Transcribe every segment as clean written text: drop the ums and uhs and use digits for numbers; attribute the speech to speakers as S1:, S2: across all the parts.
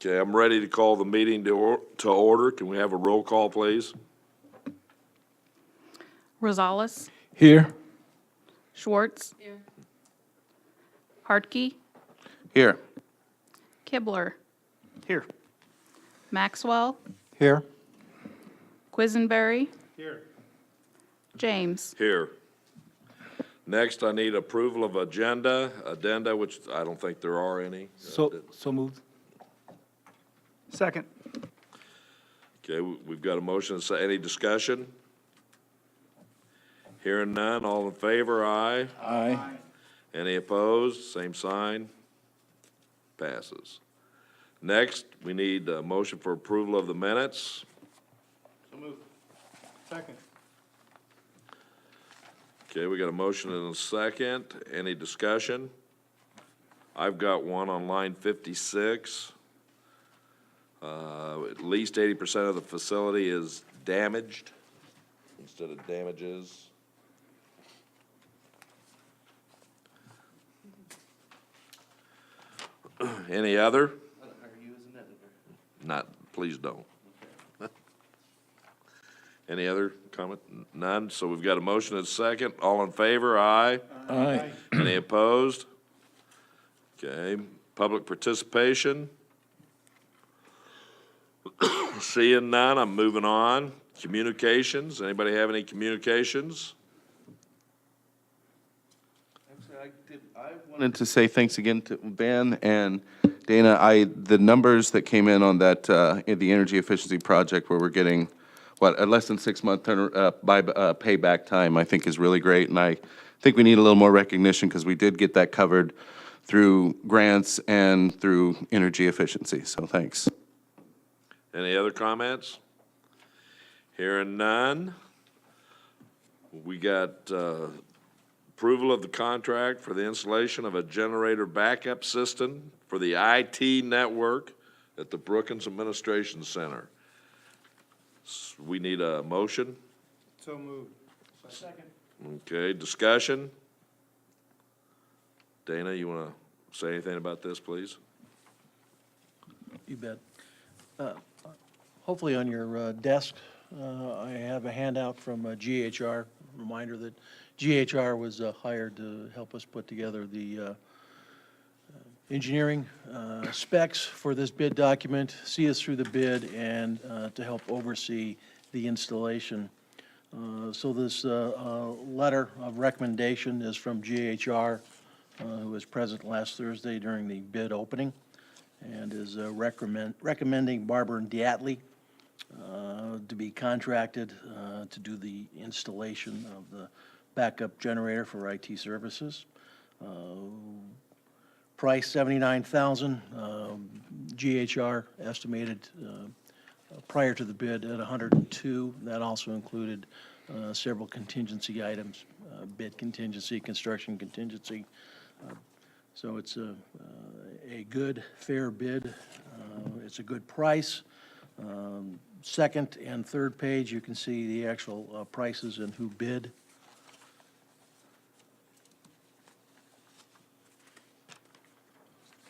S1: Okay, I'm ready to call the meeting to order. Can we have a roll call, please?
S2: Rosales,
S3: Here.
S2: Schwartz. Here. Hartke,
S3: Here.
S2: Kibler,
S3: Here.
S2: Maxwell,
S3: Here.
S2: Quisenberry,
S3: Here.
S2: James.
S1: Here. Next, I need approval of addenda, which I don't think there are any.
S3: So moved. Second.
S1: Okay, we've got a motion. Any discussion? Hearing none, all in favor, aye.
S3: Aye.
S1: Any opposed? Same sign. Passes. Next, we need a motion for approval of the minutes.
S3: So moved. Second.
S1: Okay, we got a motion and a second. Any discussion? I've got one on line 56. At least 80% of the facility is damaged instead of damages. Any other? Not, please don't. Any other comment? None. So we've got a motion and a second. All in favor? Aye.
S3: Aye.
S1: Any opposed? Okay. Public participation? Seeing none, I'm moving on. Communications? Anybody have any communications?
S4: I wanted to say thanks again to Ben and Dana. The numbers that came in on that, in the energy efficiency project where we're getting, a less than 6 month payback time, I think is really great. And I think we need a little more recognition because we did get that covered through grants and through energy efficiency. So thanks.
S1: Any other comments? Hearing none. We got approval of the contract for the installation of a generator backup system for the IT network at the Brookins Administration Center. We need a motion.
S3: So moved. Second.
S1: Okay, discussion? Dana, you want to say anything about this, please?
S5: You bet. Hopefully on your desk, I have a handout from GHR, reminder that GHR was hired to help us put together the engineering specs for this bid document, see us through the bid, and to help oversee the installation. So this letter of recommendation is from GHR, who was present last Thursday during the bid opening, and is recommending Barber and Diatley to be contracted to do the installation of the backup generator for IT services. Price $79,000. GHR estimated prior to the bid at $102,000. That also included several contingency items, bid contingency, construction contingency. So it's a good, fair bid. It's a good price. Second and third page, you can see the actual prices and who bid.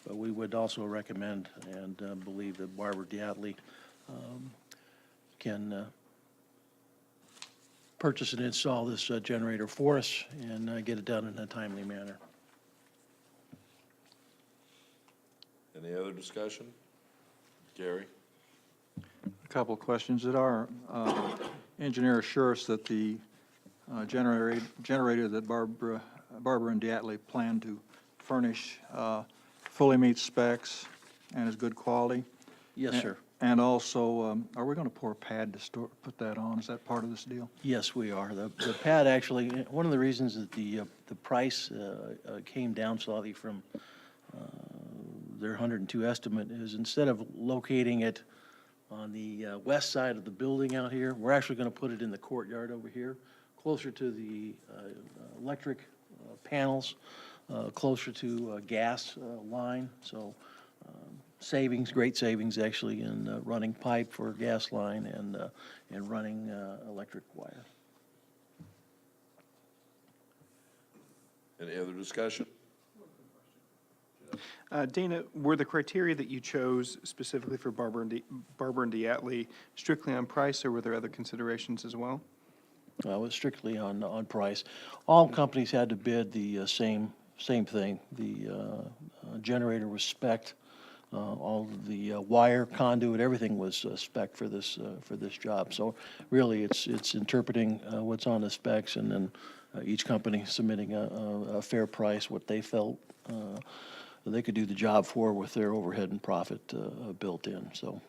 S5: But we would also recommend and believe that Barbara Diatley can purchase and install this generator for us and get it done in a timely manner.
S1: Any other discussion? Gary?
S6: A couple of questions. Did our engineer assure us that the generator that Barbara and Diatley plan to furnish fully meets specs and is good quality?
S5: Yes, sir.
S6: And also, are we going to pour a pad to put that on? Is that part of this deal?
S5: Yes, we are. The pad actually, one of the reasons that the price came down slightly from their 102 estimate is instead of locating it on the west side of the building out here, we're actually going to put it in the courtyard over here, closer to the electric panels, closer to a gas line. So savings, great savings actually in running pipe for gas line and running electric wire.
S1: Any other discussion?
S7: Dana, were the criteria that you chose specifically for Barber and Diatley strictly on price, or were there other considerations as well?
S5: It was strictly on price. All companies had to bid the same thing. The generator was spec'd, all of the wire, conduit, everything was spec'd for this job. So really, it's interpreting what's on the specs, and then each company submitting a fair price, what they felt they could do the job for with their overhead and profit built in. So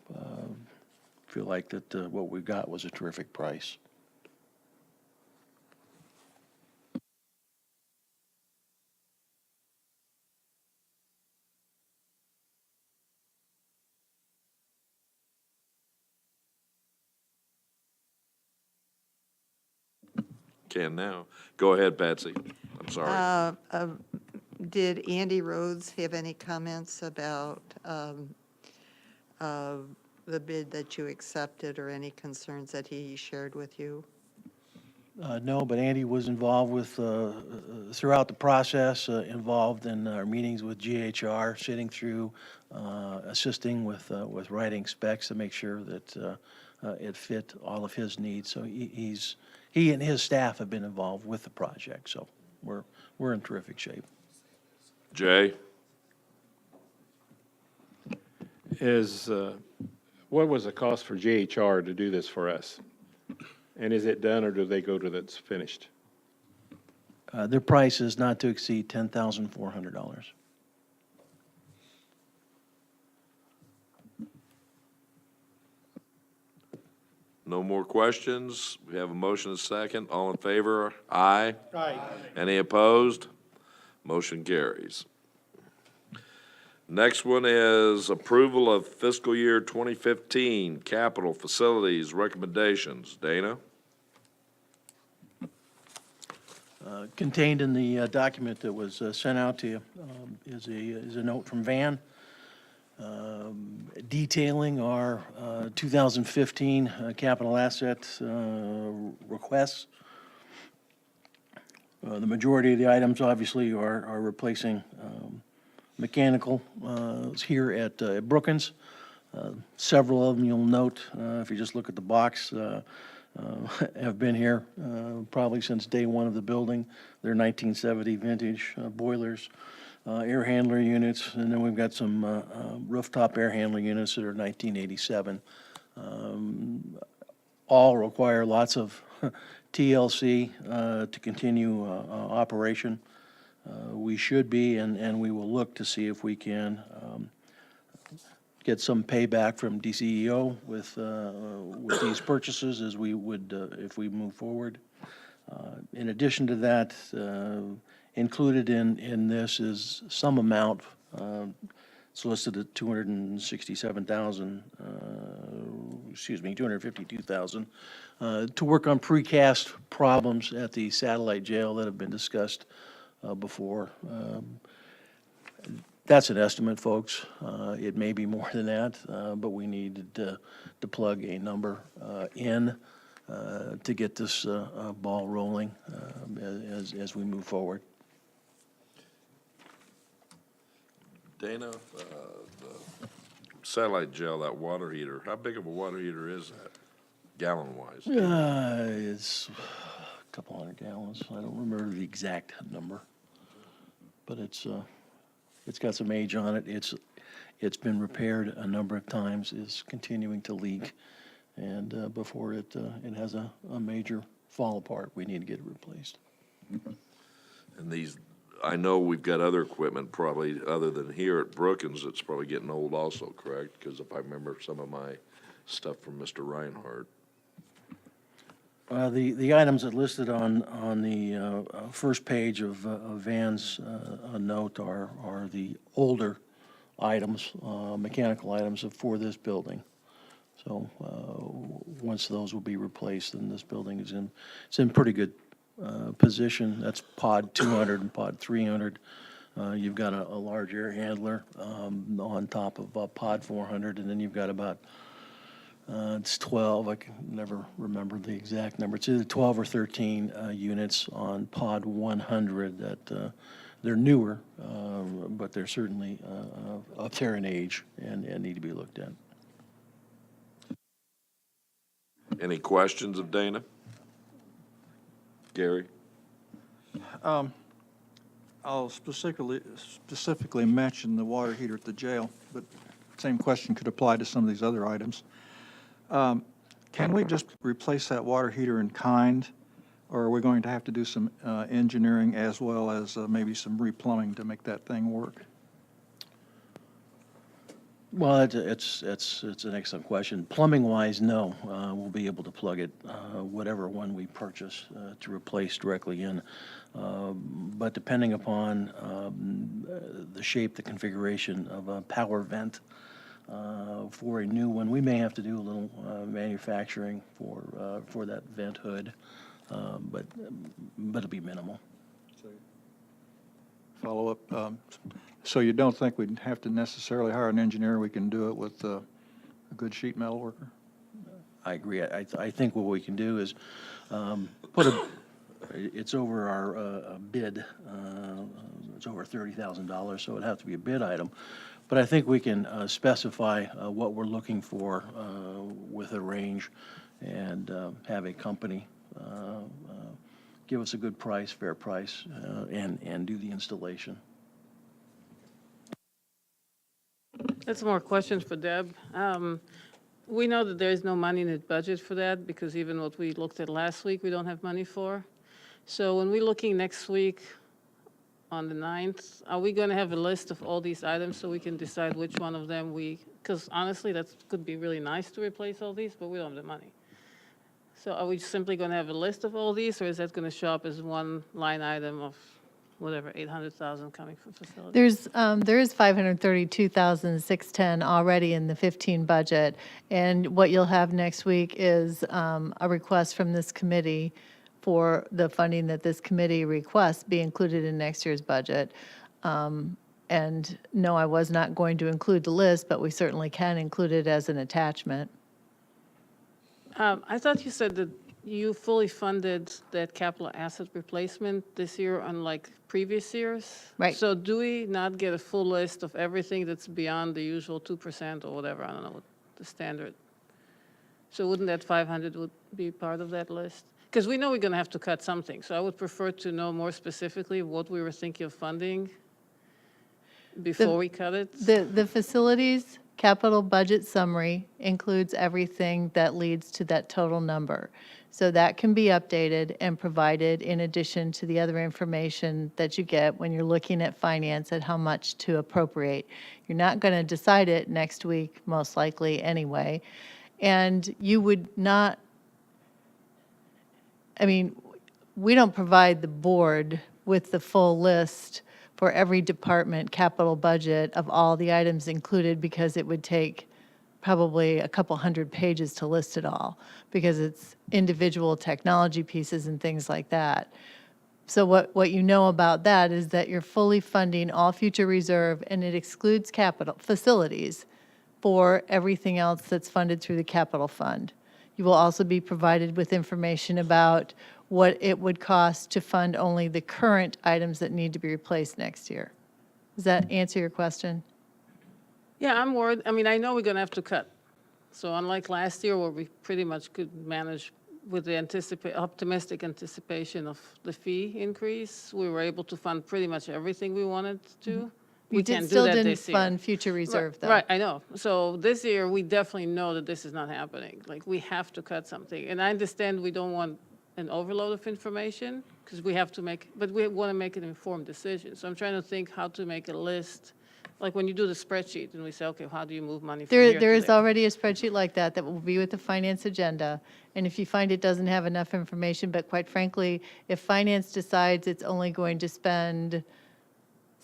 S5: feel like that what we got was a terrific price.
S1: Can now. Go ahead, Patsy. I'm sorry.
S8: Did Andy Rhodes have any comments about the bid that you accepted, or any concerns that he shared with you?
S5: No, but Andy was involved with, throughout the process, involved in our meetings with GHR, sitting through, assisting with writing specs to make sure that it fit all of his needs. So he and his staff have been involved with the project, so we're in terrific shape.
S1: Jay?
S9: What was the cost for GHR to do this for us? And is it done, or do they go to that's finished?
S5: Their price is not to exceed $10,400.
S1: No more questions? We have a motion and a second. All in favor? Aye.
S3: Aye.
S1: Any opposed? Motion carries. Next one is approval of fiscal year 2015 capital facilities recommendations. Dana?
S5: Contained in the document that was sent out to you is a note from Van detailing our 2015 capital asset requests. The majority of the items obviously are replacing mechanical here at Brookins. Several of them, you'll note, if you just look at the box, have been here probably since day one of the building. They're 1970 vintage boilers, air handler units, and then we've got some rooftop air handler units that are 1987. All require lots of TLC to continue operation. We should be, and we will look to see if we can get some payback from DCEO with these purchases as we would if we move forward. In addition to that, included in this is some amount, it's listed at 267,000, excuse me, 252,000, to work on precast problems at the satellite jail that have been discussed before. That's an estimate, folks. It may be more than that, but we need to plug a number in to get this ball rolling as we move forward.
S1: Dana, the satellite jail, that water heater, how big of a water heater is that, gallon-wise?
S5: It's a couple hundred gallons. I don't remember the exact number, but it's got some age on it. It's been repaired a number of times. It's continuing to leak, and before it has a major fall apart, we need to get it replaced.
S1: And these, I know we've got other equipment probably, other than here at Brookins, it's probably getting old also, correct? Because if I remember some of my stuff from Mr. Reinhardt.
S5: The items that listed on the first page of Van's note are the older items, mechanical items for this building. So once those will be replaced, then this building is in pretty good position. That's pod 200 and pod 300. You've got a large air handler on top of pod 400, and then you've got about it's 12, I can never remember the exact number. It's either 12 or 13 units on pod 100 that they're newer, but they're certainly up there in age and need to be looked at.
S1: Any questions of Dana? Gary?
S6: I'll specifically mention the water heater at the jail, but same question could apply to some of these other items. Can we just replace that water heater in kind, or are we going to have to do some engineering as well as maybe some replumbing to make that thing work?
S5: Well, it's an excellent question. Plumbing-wise, no. We'll be able to plug it, whatever one we purchase, to replace directly in. But depending upon the shape, the configuration of a power vent for a new one, we may have to do a little manufacturing for that vent hood, but it'll be minimal.
S6: Follow-up, so you don't think we'd have to necessarily hire an engineer? We can do it with a good sheet metal worker?
S5: I agree. I think what we can do is it's over our bid, it's over $30,000, so it'd have to be a bid item. But I think we can specify what we're looking for with a range and have a company give us a good price, fair price, and do the installation.
S10: That's more questions for Deb. We know that there is no money in the budget for that, because even what we looked at last week, we don't have money for. So when we're looking next week on the 9th, are we going to have a list of all these items so we can decide which one of them because honestly, that could be really nice to replace all these, but we don't have the money. So are we simply going to have a list of all these, or is that going to show up as one line item of whatever, 800,000 coming from facilities?
S11: There is 532,610 already in the 15 budget, and what you'll have next week is a request from this committee for the funding that this committee requests be included in next year's budget. And no, I was not going to include the list, but we certainly can include it as an attachment.
S10: I thought you said that you fully funded that capital asset replacement this year, unlike previous years?
S11: Right.
S10: So do we not get a full list of everything that's beyond the usual 2% or whatever? I don't know what the standard. So wouldn't that 500 would be part of that list? Because we know we're going to have to cut something. So I would prefer to know more specifically what we were thinking of funding before we cut it.
S11: The facilities capital budget summary includes everything that leads to that total number. So that can be updated and provided in addition to the other information that you get when you're looking at finance at how much to appropriate. You're not going to decide it next week, most likely anyway. And you would not, I mean, we don't provide the board with the full list for every department capital budget of all the items included, because it would take probably a couple hundred pages to list it all, because it's individual technology pieces and things like that. So what you know about that is that you're fully funding all future reserve, and it excludes capital facilities for everything else that's funded through the capital fund. You will also be provided with information about what it would cost to fund only the current items that need to be replaced next year. Does that answer your question?
S10: Yeah, I'm worried. I mean, I know we're going to have to cut. So unlike last year where we pretty much could manage with the optimistic anticipation of the fee increase, we were able to fund pretty much everything we wanted to. We can't do that this year.
S11: Still didn't fund future reserve, though.
S10: Right, I know. So this year, we definitely know that this is not happening. Like, we have to cut something. And I understand we don't want an overload of information, because we have to but we want to make an informed decision. So I'm trying to think how to make a list, like when you do the spreadsheet and we say, okay, how do you move money from here to
S11: There is
S10: there?
S11: already a spreadsheet like that that will be with the finance agenda. And if you find it doesn't have enough information, but quite frankly, if finance decides it's only going to spend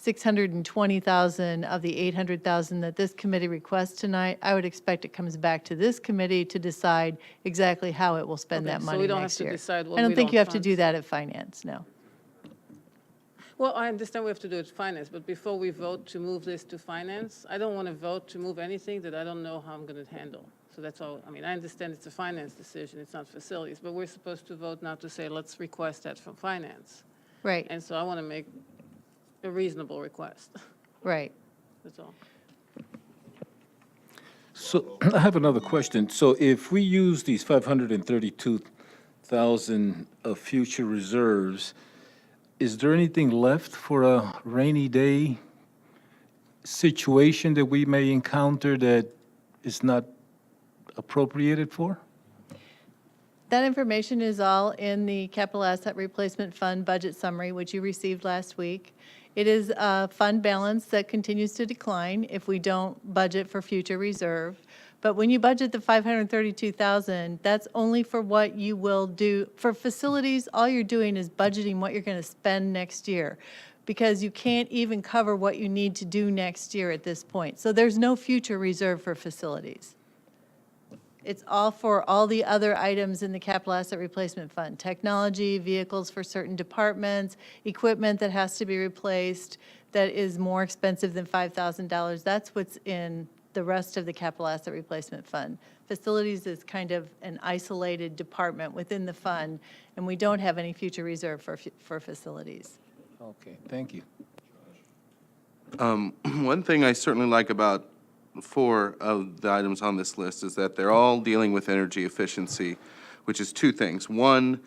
S11: $620,000 of the $800,000 that this committee requests tonight, I would expect it comes back to this committee to decide exactly how it will spend
S10: Okay,
S11: that
S10: so
S11: money
S10: we don't have
S11: next
S10: to
S11: year.
S10: decide what
S11: I don't
S10: we
S11: think
S10: don't
S11: you have to
S10: fund.
S11: do that at finance, no.
S10: Well, I understand we have to do it finance, but before we vote to move this to finance, I don't want to vote to move anything that I don't know how I'm going to handle. So that's all. I mean, I understand it's a finance decision, it's not facilities, but we're supposed to vote now to say, let's request that from finance.
S11: Right.
S10: And so I want to make a reasonable request.
S11: Right.
S10: That's all.
S3: So I have another question. So if we use these 532,000 of future reserves, is there anything left for a rainy day situation that we may encounter that is not appropriated for?
S11: That information is all in the Capital Asset Replacement Fund budget summary, which you received last week. It is a fund balance that continues to decline if we don't budget for future reserve. But when you budget the 532,000, that's only for what you will do. For facilities, all you're doing is budgeting what you're going to spend next year, because you can't even cover what you need to do next year at this point. So there's no future reserve for facilities. It's all for all the other items in the Capital Asset Replacement Fund: technology, vehicles for certain departments, equipment that has to be replaced that is more expensive than $5,000. That's what's in the rest of the Capital Asset Replacement Fund. Facilities is kind of an isolated department within the fund, and we don't have any future reserve for facilities.
S3: Okay, thank you.
S4: One thing I certainly like about 4 of the items on this list is that they're all dealing with energy efficiency, which is 2 things. One,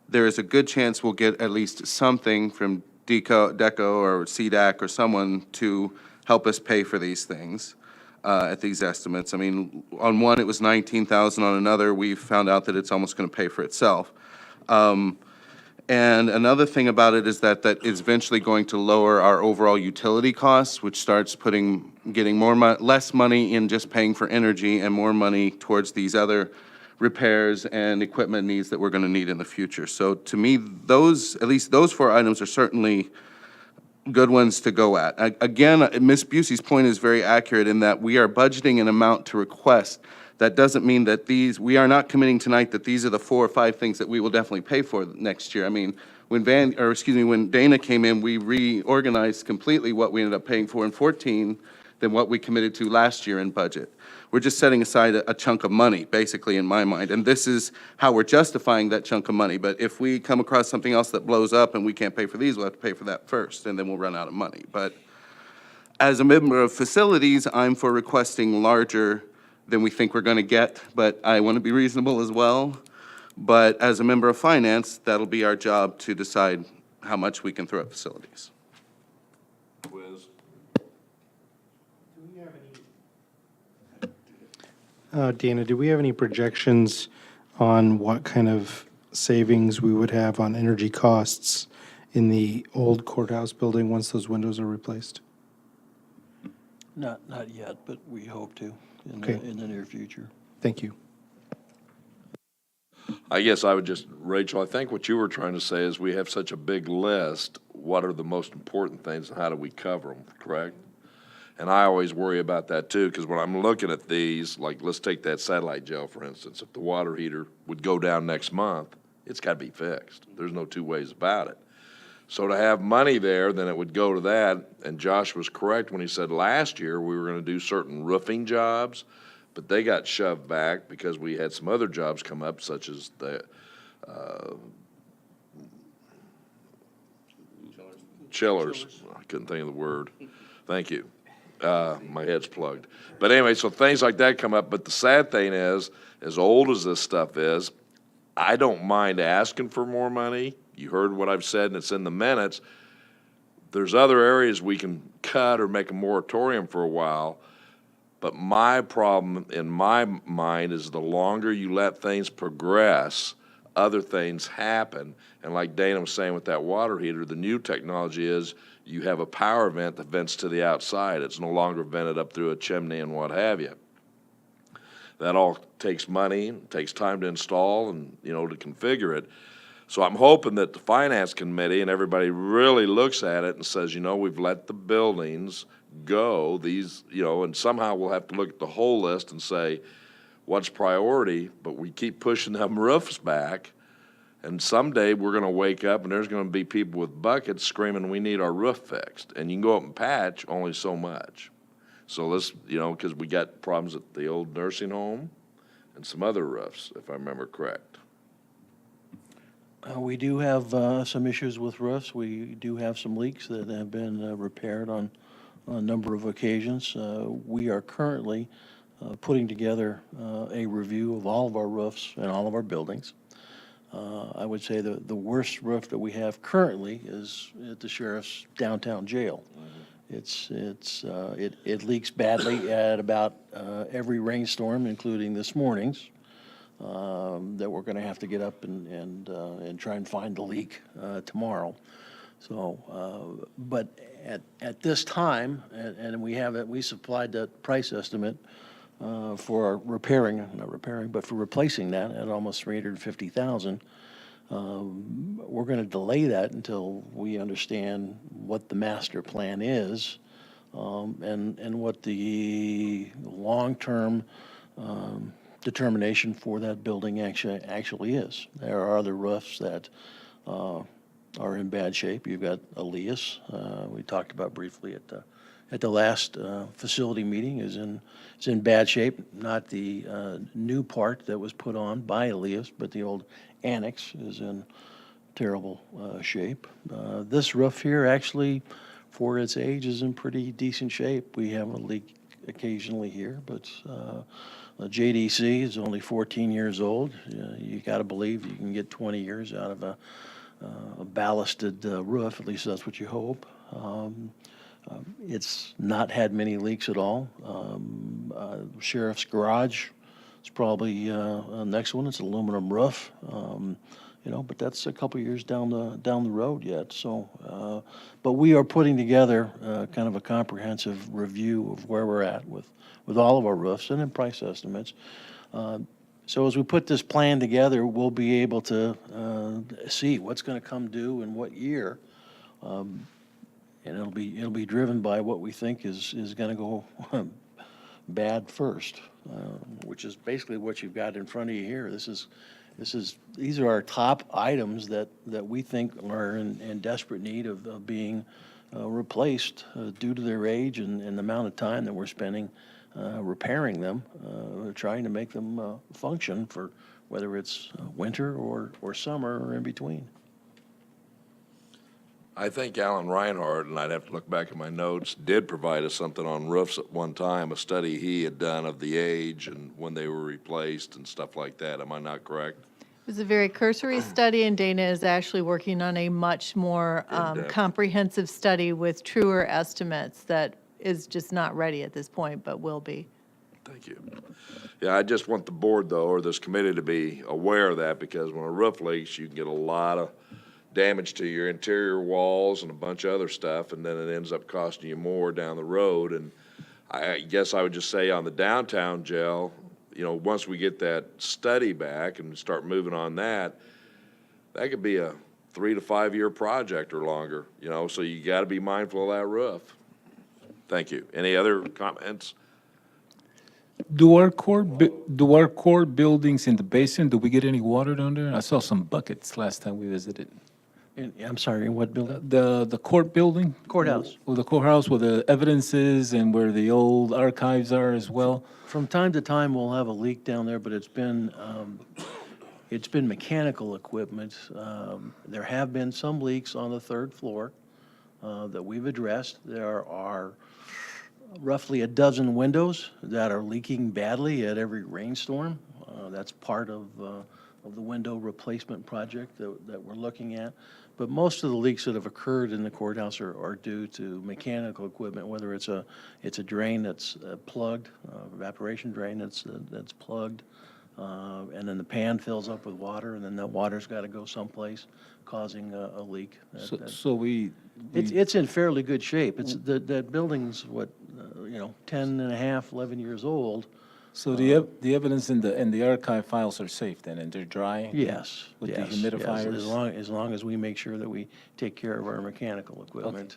S4: there is a good chance we'll get at least something from DECO or CDAC or someone to help us pay for these things at these estimates. I mean, on one, it was 19,000. On another, we've found out that it's almost going to pay for itself. And another thing about it is that it's eventually going to lower our overall utility costs, which starts getting less money in just paying for energy and more money towards these other repairs and equipment needs that we're going to need in the future. So to me, at least those 4 items are certainly good ones to go at. Again, Ms. Busey's point is very accurate in that we are budgeting an amount to request. That doesn't mean that we are not committing tonight that these are the 4 or 5 things that we will definitely pay for next year. I mean, when Dana came in, we reorganized completely what we ended up paying for in 14 than what we committed to last year in budget. We're just setting aside a chunk of money, basically, in my mind, and this is how we're justifying that chunk of money. But if we come across something else that blows up and we can't pay for these, we'll have to pay for that first, and then we'll run out of money. But as a member of facilities, I'm for requesting larger than we think we're going to get, but I want to be reasonable as well. But as a member of finance, that'll be our job to decide how much we can throw at facilities.
S1: Quiz.
S7: Dana, do we have any projections on what kind of savings we would have on energy costs in the old courthouse building once those windows are replaced?
S5: Not yet, but we hope to
S7: Okay.
S5: in the near future.
S7: Thank you.
S1: I guess I would just, Rachel, I think what you were trying to say is we have such a big list, what are the most important things and how do we cover them, correct? And I always worry about that too, because when I'm looking at these, like let's take that satellite jail, for instance, if the water heater would go down next month, it's got to be fixed. There's no 2 ways about it. So to have money there, then it would go to that, and Josh was correct when he said last year we were going to do certain roofing jobs, but they got shoved back because we had some other jobs come up, such as the chillers. I couldn't think of the word. Thank you. My head's plugged. But anyway, so things like that come up, but the sad thing is, as old as this stuff is, I don't mind asking for more money. You heard what I've said, and it's in the minutes. There's other areas we can cut or make a moratorium for a while, but my problem in my mind is the longer you let things progress, other things happen. And like Dana was saying with that water heater, the new technology is you have a power vent that vents to the outside. It's no longer vented up through a chimney and what have you. That all takes money, takes time to install and, to configure it. So I'm hoping that the finance committee and everybody really looks at it and says, we've let the buildings go, and somehow we'll have to look at the whole list and say, what's priority? But we keep pushing them roofs back, and someday we're going to wake up and there's going to be people with buckets screaming, we need our roof fixed. And you can go up and patch only so much. So let's, because we got problems at the old nursing home and some other roofs, if I remember correct.
S5: We do have some issues with roofs. We do have some leaks that have been repaired on a number of occasions. We are currently putting together a review of all of our roofs and all of our buildings. I would say the worst roof that we have currently is at the sheriff's downtown jail. It leaks badly at about every rainstorm, including this morning's, that we're going to have to get up and try and find the leak tomorrow. So, but at this time, and we supplied that price estimate for not repairing, but for replacing that at almost 350,000. We're going to delay that until we understand what the master plan is, and what the long-term determination for that building actually is. There are other roofs that are in bad shape. You've got Elias, we talked about briefly at the last facility meeting, is in bad shape. Not the new part that was put on by Elias, but the old annex is in terrible shape. This roof here, actually, for its age, is in pretty decent shape. We have a leak occasionally here, but JDC is only 14 years old. You got to believe you can get 20 years out of a ballasted roof. At least that's what you hope. It's not had many leaks at all. Sheriff's garage is probably next one. It's an aluminum roof, but that's a couple years down the road yet. So, but we are putting together kind of a comprehensive review of where we're at with all of our roofs and in price estimates. So as we put this plan together, we'll be able to see what's going to come due in what year. And it'll be driven by what we think is going to go bad first, which is basically what you've got in front of you here. These are our top items that we think are in desperate need of being replaced due to their age and the amount of time that we're spending repairing them, trying to make them function for whether it's winter or summer or in between.
S1: I think Alan Reinhardt, and I'd have to look back at my notes, did provide us something on roofs at one time, a study he had done of the age and when they were replaced and stuff like that. Am I not correct?
S11: It was a very cursory study, and Dana is actually working on a much more comprehensive study with truer estimates that is just not ready at this point, but will be.
S1: Thank you. Yeah, I just want the board, though, or this committee to be aware of that, because when a roof leaks, you can get a lot of damage to your interior walls and a bunch of other stuff, and then it ends up costing you more down the road. And I guess I would just say on the downtown jail, once we get that study back and start moving on that could be a 3 to 5 year project or longer, so you got to be mindful of that roof. Thank you. Any other comments?
S3: Do our core buildings in the basin, do we get any water down there? I saw some buckets last time we visited.
S5: I'm sorry, in what building?
S3: The court building?
S5: Courthouse.
S3: Well, the courthouse where the evidence is and where the old archives are as well.
S5: From time to time, we'll have a leak down there, but it's been mechanical equipment. There have been some leaks on the third floor that we've addressed. There are roughly a dozen windows that are leaking badly at every rainstorm. That's part of the window replacement project that we're looking at. But most of the leaks that have occurred in the courthouse are due to mechanical equipment, whether it's a drain that's plugged, evaporation drain that's plugged, and then the pan fills up with water, and then that water's got to go someplace, causing a leak. It's in fairly good shape. That building's 10 and a half, 11 years old.
S3: So the evidence in the archive files are safe then, and they're dry?
S5: Yes.
S3: With
S5: yes,
S3: the humidifiers?
S5: Yes, as long as we make sure that we take care of our mechanical equipment.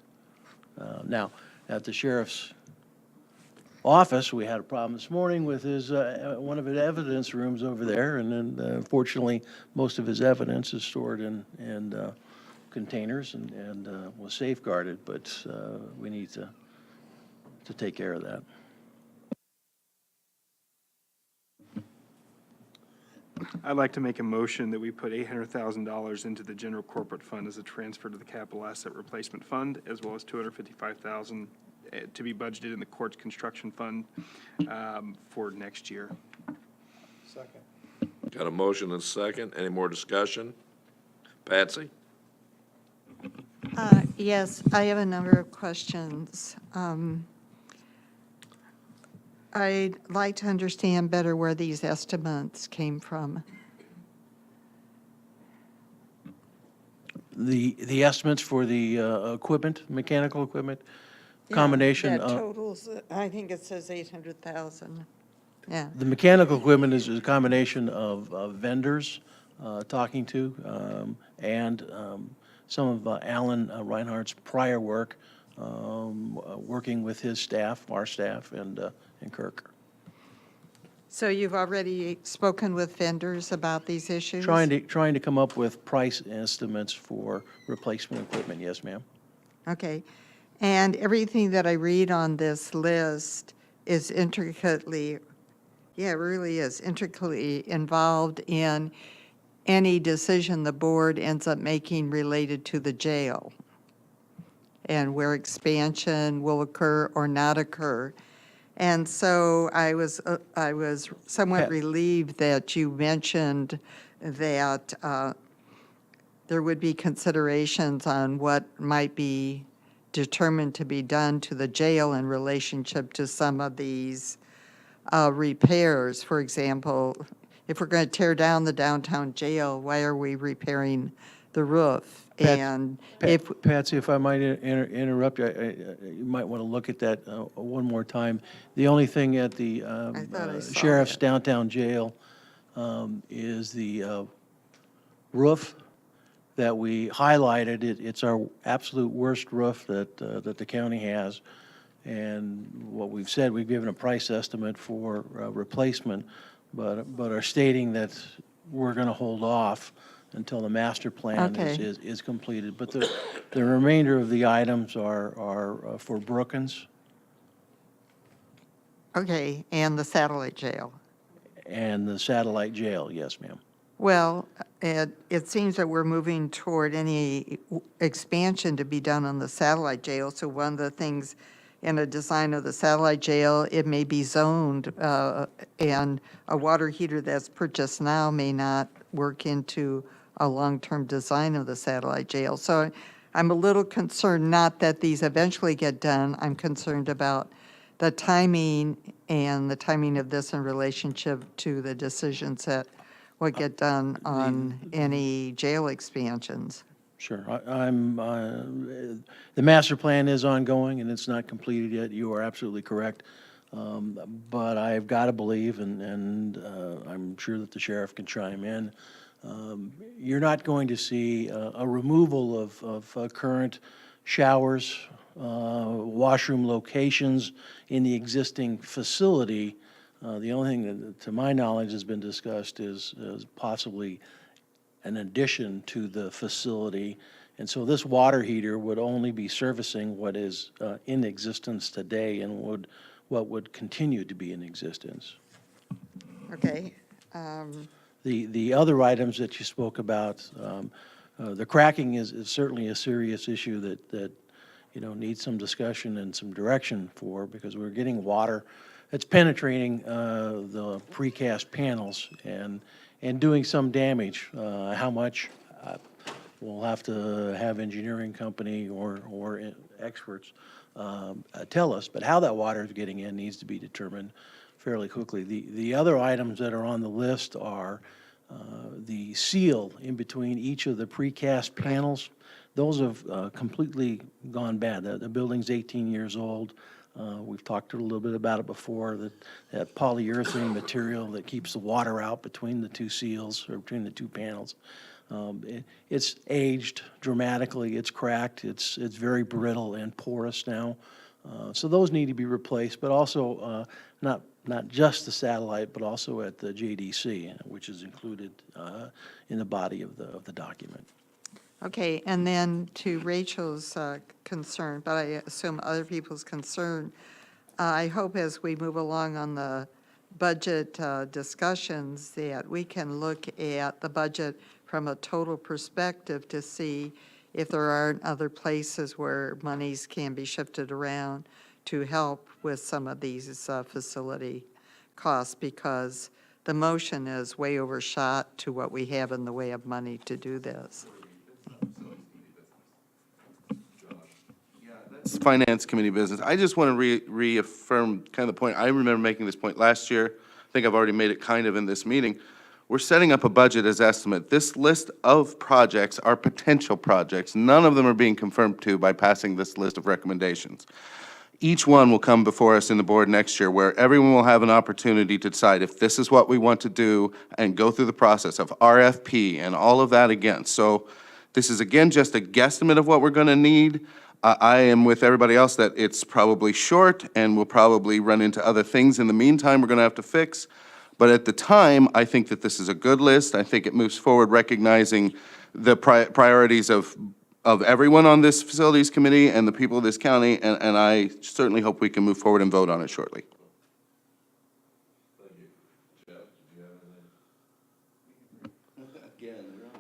S5: Now, at the sheriff's office, we had a problem this morning with his one of his evidence rooms over there, and then fortunately, most of his evidence is stored in containers and was safeguarded, but we need to take care of that.
S12: I'd like to make a motion that we put $800,000 into the general corporate fund as a transfer to the capital asset replacement fund, as well as $255,000 to be budgeted in the court's construction fund for next year.
S1: Got a motion and a second. Any more discussion? Patsy?
S8: Yes, I have a number of questions. I'd like to understand better where these estimates came from.
S5: The estimates for the equipment, mechanical equipment, combination
S8: That
S5: of,
S8: totals, I think it says 800,000. Yeah.
S5: the mechanical equipment is a combination of vendors talking to, and some of Alan Reinhardt's prior work, working with his staff, our staff, and Kirk.
S8: So you've already spoken with vendors about these issues?
S5: Trying to come up with price estimates for replacement equipment, yes, ma'am.
S8: Okay. And everything that I read on this list is intricately, yeah, it really is intricately involved in any decision the board ends up making related to the jail and where expansion will occur or not occur. And so I was somewhat
S5: Pat.
S8: relieved that you mentioned that there would be considerations on what might be determined to be done to the jail in relationship to some of these repairs. For example, if we're going to tear down the downtown jail, why are we repairing the roof? And if,
S5: Patsy, if I might interrupt you, you might want to look at that one more time. The only thing at the
S8: thought I saw
S5: sheriff's
S8: it.
S5: downtown jail is the roof that we highlighted. It's our absolute worst roof that the county has. And what we've said, we've given a price estimate for replacement, but are stating that we're going to hold off until the master plan
S8: Okay.
S5: is completed. But the remainder of the items are for Brookins
S8: okay, and the satellite jail.
S5: and the satellite jail, yes, ma'am.
S8: Well, it seems that we're moving toward any expansion to be done on the satellite jail. So one of the things in a design of the satellite jail, it may be zoned, and a water heater that's purchased now may not work into a long-term design of the satellite jail. So I'm a little concerned, not that these eventually get done, I'm concerned about the timing and the timing of this in relationship to the decisions that would get done on any jail expansions.
S5: Sure. The master plan is ongoing and it's not completed yet. You are absolutely correct. But I've got to believe, and I'm sure that the sheriff can chime in, you're not going to see a removal of current showers, washroom locations in the existing facility. The only thing that, to my knowledge, has been discussed is possibly an addition to the facility. And so this water heater would only be servicing what is in existence today and what would continue to be in existence.
S8: Okay.
S5: The other items that you spoke about, the cracking is certainly a serious issue that needs some discussion and some direction for, because we're getting water that's penetrating the precast panels and doing some damage. How much? We'll have to have engineering company or experts tell us, but how that water is getting in needs to be determined fairly quickly. The other items that are on the list are the seal in between each of the precast panels. Those have completely gone bad. The building's 18 years old. We've talked a little bit about it before, that polyurethane material that keeps the water out between the two seals or between the two panels. It's aged dramatically. It's cracked. It's very brittle and porous now. So those need to be replaced, but also not just the satellite, but also at the JDC, which is included in the body of the document.
S8: Okay, and then to Rachel's concern, but I assume other people's concern, I hope as we move along on the budget discussions, that we can look at the budget from a total perspective to see if there aren't other places where monies can be shifted around to help with some of these facility costs, because the motion is way overshot to what we have in the way of money to do this.
S4: It's Finance Committee business. I just want to reaffirm kind of the point. I remember making this point last year. I think I've already made it kind of in this meeting. We're setting up a budget as estimate. This list of projects are potential projects. None of them are being confirmed to by passing this list of recommendations. Each one will come before us in the board next year, where everyone will have an opportunity to decide if this is what we want to do and go through the process of RFP and all of that again. So this is, again, just a guesstimate of what we're going to need. I am with everybody else that it's probably short and we'll probably run into other things in the meantime we're going to have to fix. But at the time, I think that this is a good list. I think it moves forward recognizing the priorities of everyone on this facilities committee and the people of this county, and I certainly hope we can move forward and vote on it shortly.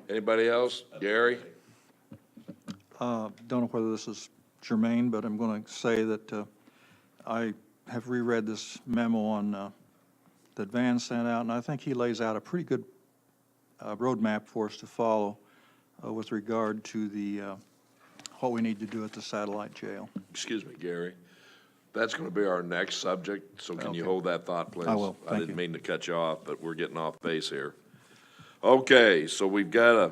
S1: Anybody else? Gary?
S6: Don't know whether this is germane, but I'm going to say that I have reread this memo on that Van sent out, and I think he lays out a pretty good roadmap for us to follow with regard to the what we need to do at the satellite jail.
S1: Excuse me, Gary. That's going to be our next subject, so can you
S6: Okay.
S1: hold that thought, please?
S6: I will.
S1: I
S6: Thank
S1: didn't
S6: you.
S1: mean to cut you off, but we're getting off base here. Okay, so we've got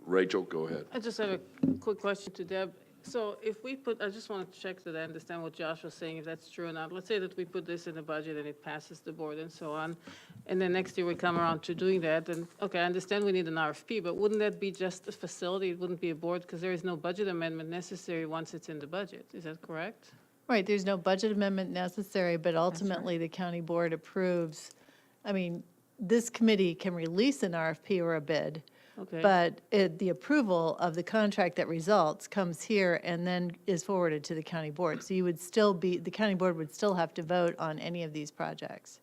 S1: Rachel, go ahead.
S10: I just have a quick question to Deb. So if we put, I just want to check that I understand what Josh was saying, if that's true or not. Let's say that we put this in the budget and it passes the board and so on, and then next year we come around to doing that, and, okay, I understand we need an RFP, but wouldn't that be just a facility? It wouldn't be a board, because there is no budget amendment necessary once it's in the budget. Is that correct?
S11: Right, there's no budget amendment necessary, but ultimately the county board approves. I mean, this committee can release an RFP or a bid,
S10: Okay.
S11: but the approval of the contract that results comes here and then is forwarded to the county board. So you would still be, the county board would still have to vote on any of these projects.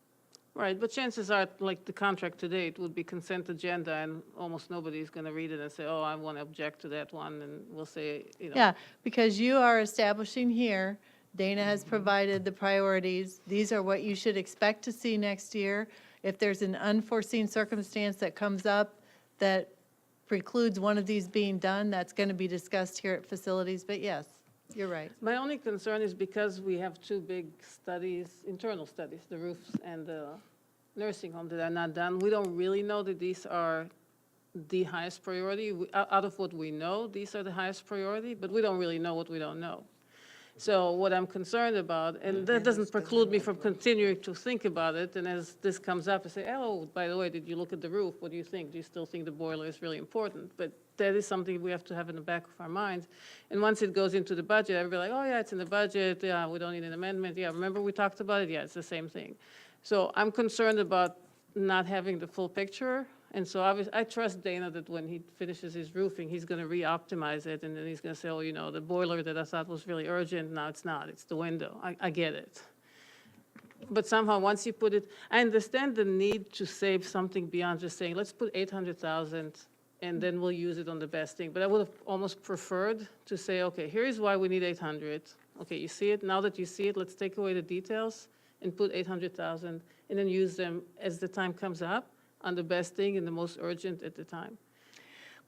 S10: Right, but chances are, like the contract today, it would be consent agenda, and almost nobody's going to read it and say, oh, I want to object to that one, and we'll say, you know.
S11: Yeah, because you are establishing here, Dana has provided the priorities. These are what you should expect to see next year. If there's an unforeseen circumstance that comes up that precludes one of these being done, that's going to be discussed here at facilities. But yes, you're right.
S10: My only concern is because we have two big studies, internal studies, the roofs and the nursing home that are not done, we don't really know that these are the highest priority. Out of what we know, these are the highest priority, but we don't really know what we don't know. So what I'm concerned about, and that doesn't preclude me from continuing to think about it, and as this comes up, I say, oh, by the way, did you look at the roof? What do you think? Do you still think the boiler is really important? But that is something we have to have in the back of our minds. And once it goes into the budget, everybody like, oh, yeah, it's in the budget. Yeah, we don't need an amendment. Yeah, remember we talked about it? Yeah, it's the same thing. So I'm concerned about not having the full picture. And so obviously, I trust Dana that when he finishes his roofing, he's going to re-optimize it, and then he's going to say, oh, you know, the boiler that I thought was really urgent, now it's not, it's the window. I get it. But somehow, once you put it, I understand the need to save something beyond just saying, let's put 800,000, and then we'll use it on the best thing. But I would have almost preferred to say, okay, here's why we need 800. Okay, you see it? Now that you see it, let's take away the details and put 800,000, and then use them as the time comes up on the best thing and the most urgent at the time.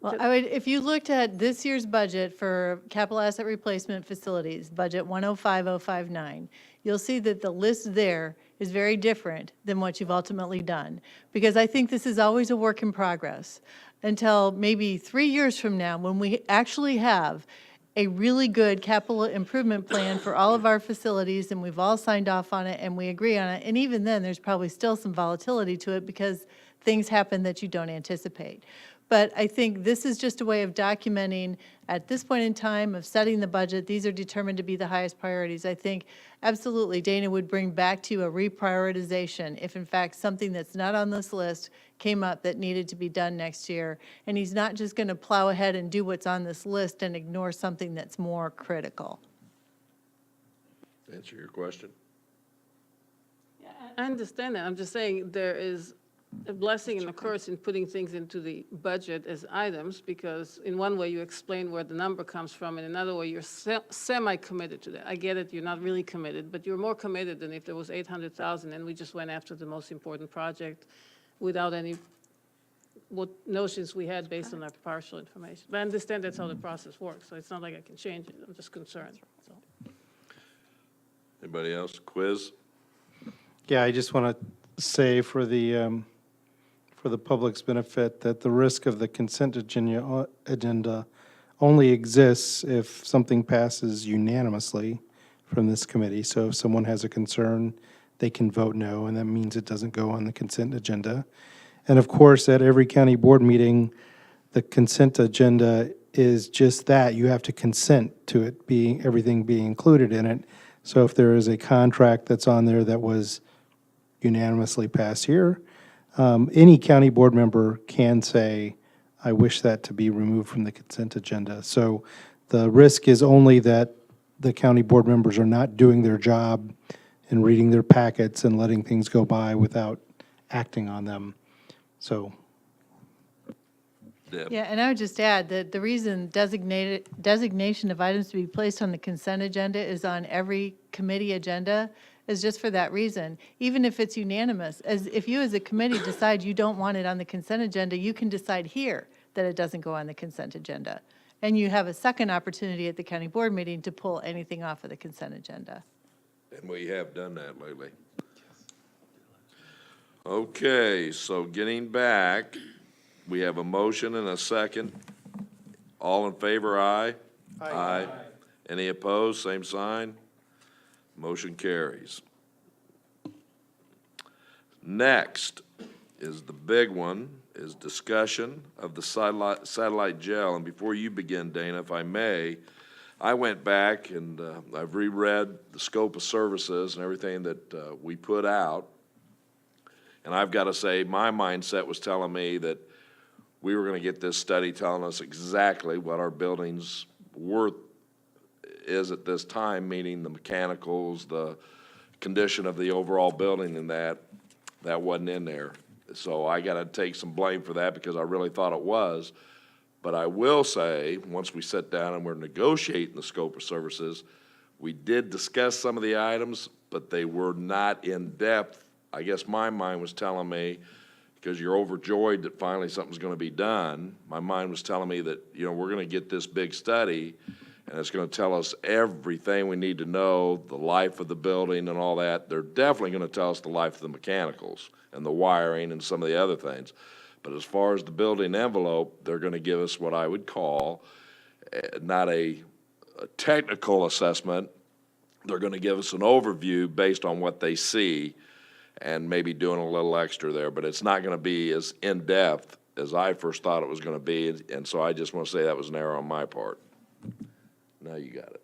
S11: Well, I would, if you looked at this year's budget for capital asset replacement facilities, budget 105059, you'll see that the list there is very different than what you've ultimately done. Because I think this is always a work in progress until maybe 3 years from now, when we actually have a really good capital improvement plan for all of our facilities, and we've all signed off on it and we agree on it. And even then, there's probably still some volatility to it because things happen that you don't anticipate. But I think this is just a way of documenting, at this point in time, of setting the budget, these are determined to be the highest priorities. I think absolutely Dana would bring back to you a reprioritization if in fact something that's not on this list came up that needed to be done next year. And he's not just going to plow ahead and do what's on this list and ignore something that's more critical.
S1: Answer your question.
S10: Yeah, I understand that. I'm just saying there is a blessing and a curse in putting things into the budget as items, because in one way you explain where the number comes from, and another way you're semi-committed to that. I get it, you're not really committed, but you're more committed than if there was 800,000 and we just went after the most important project without any, what notions we had based on our partial information. But I understand that's how the process works, so it's not like I can change it. I'm just concerned, so.
S1: Anybody else? Quiz?
S7: Yeah, I just want to say for the public's benefit that the risk of the consent agenda only exists if something passes unanimously from this committee. So if someone has a concern, they can vote no, and that means it doesn't go on the consent agenda. And of course, at every county board meeting, the consent agenda is just that. You have to consent to it being, everything being included in it. So if there is a contract that's on there that was unanimously passed here, any county board member can say, I wish that to be removed from the consent agenda. So the risk is only that the county board members are not doing their job and reading their packets and letting things go by without acting on them. So
S1: Deb?
S11: Yeah, and I would just add that the reason designation of items to be placed on the consent agenda is on every committee agenda is just for that reason. Even if it's unanimous, as if you as a committee decide you don't want it on the consent agenda, you can decide here that it doesn't go on the consent agenda. And you have a second opportunity at the county board meeting to pull anything off of the consent agenda.
S1: And we have done that lately. Okay, so getting back, we have a motion and a second. All in favor, aye? Aye. Any opposed, same sign? Motion carries. Next is the big one, is discussion of the satellite jail. And before you begin, Dana, if I may, I went back and I've reread the scope of services and everything that we put out. And I've got to say, my mindset was telling me that we were going to get this study telling us exactly what our building's worth is at this time, meaning the mechanicals, the condition of the overall building, and that wasn't in there. So I got to take some blame for that because I really thought it was. But I will say, once we sit down and we're negotiating the scope of services, we did discuss some of the items, but they were not in depth. I guess my mind was telling me, because you're overjoyed that finally something's going to be done, my mind was telling me that, you know, we're going to get this big study, and it's going to tell us everything we need to know, the life of the building and all that. They're definitely going to tell us the life of the mechanicals and the wiring and some of the other things. But as far as the building envelope, they're going to give us what I would call not a technical assessment. They're going to give us an overview based on what they see and maybe doing a little extra there. But it's not going to be as in-depth as I first thought it was going to be. And so I just want to say that was an error on my part. Now you got it.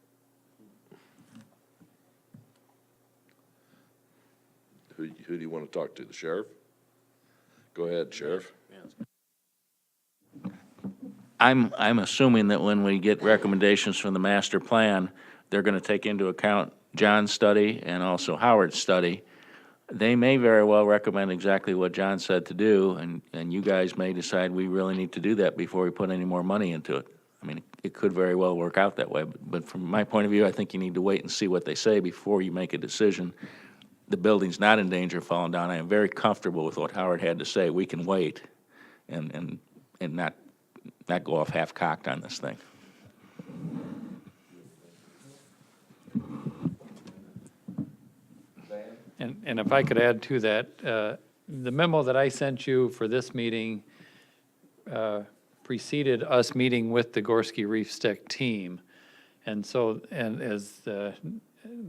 S1: Who do you want to talk to? The sheriff? Go ahead, Sheriff.
S13: I'm assuming that when we get recommendations from the master plan, they're going to take into account John's study and also Howard's study. They may very well recommend exactly what John said to do, and you guys may decide we really need to do that before we put any more money into it. I mean, it could very well work out that way, but from my point of view, I think you need to wait and see what they say before you make a decision. The building's not in danger of falling down. I am very comfortable with what Howard had to say. We can wait and not go off half-cocked on this thing.
S14: And if I could add to that, the memo that I sent you for this meeting preceded us meeting with the Gorski Reef Stick team. And so, and as the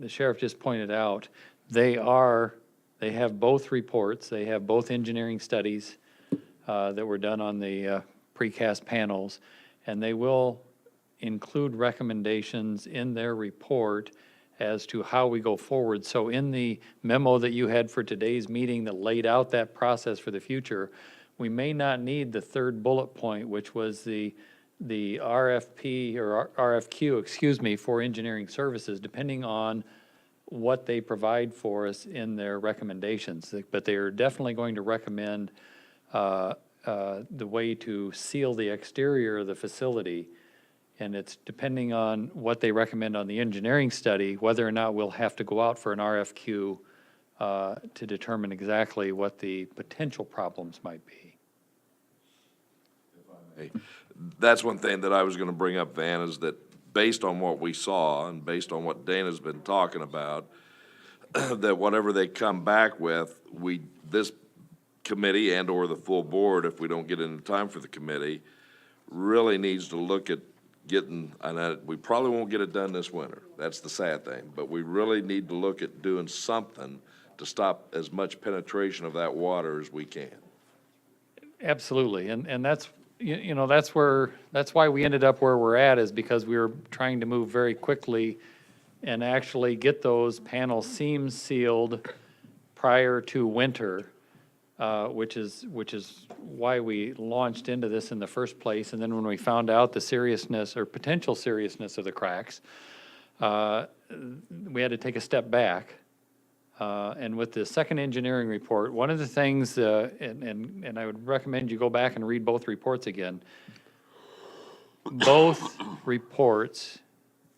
S14: sheriff just pointed out, they have both reports. They have both engineering studies that were done on the precast panels, and they will include recommendations in their report as to how we go forward. So in the memo that you had for today's meeting that laid out that process for the future, we may not need the third bullet point, which was the RFP or RFQ, excuse me, for engineering services, depending on what they provide for us in their recommendations, but they are definitely going to recommend the way to seal the exterior of the facility. And it's depending on what they recommend on the engineering study, whether or not we'll have to go out for an RFQ to determine exactly what the potential problems might be.
S1: Hey, that's one thing that I was gonna bring up, Van, is that based on what we saw and based on what Dana's been talking about, that whatever they come back with, this committee and/or the full board, if we don't get into time for the committee, really needs to look at getting, we probably won't get it done this winter. That's the sad thing. But we really need to look at doing something to stop as much penetration of that water as we can.
S14: Absolutely, and that's, you know, that's why we ended up where we're at, is because we were trying to move very quickly and actually get those panel seams sealed prior to winter, which is why we launched into this in the first place. And then when we found out the seriousness or potential seriousness of the cracks, we had to take a step back. And with the second engineering report, one of the things, and I would recommend you go back and read both reports again. Both reports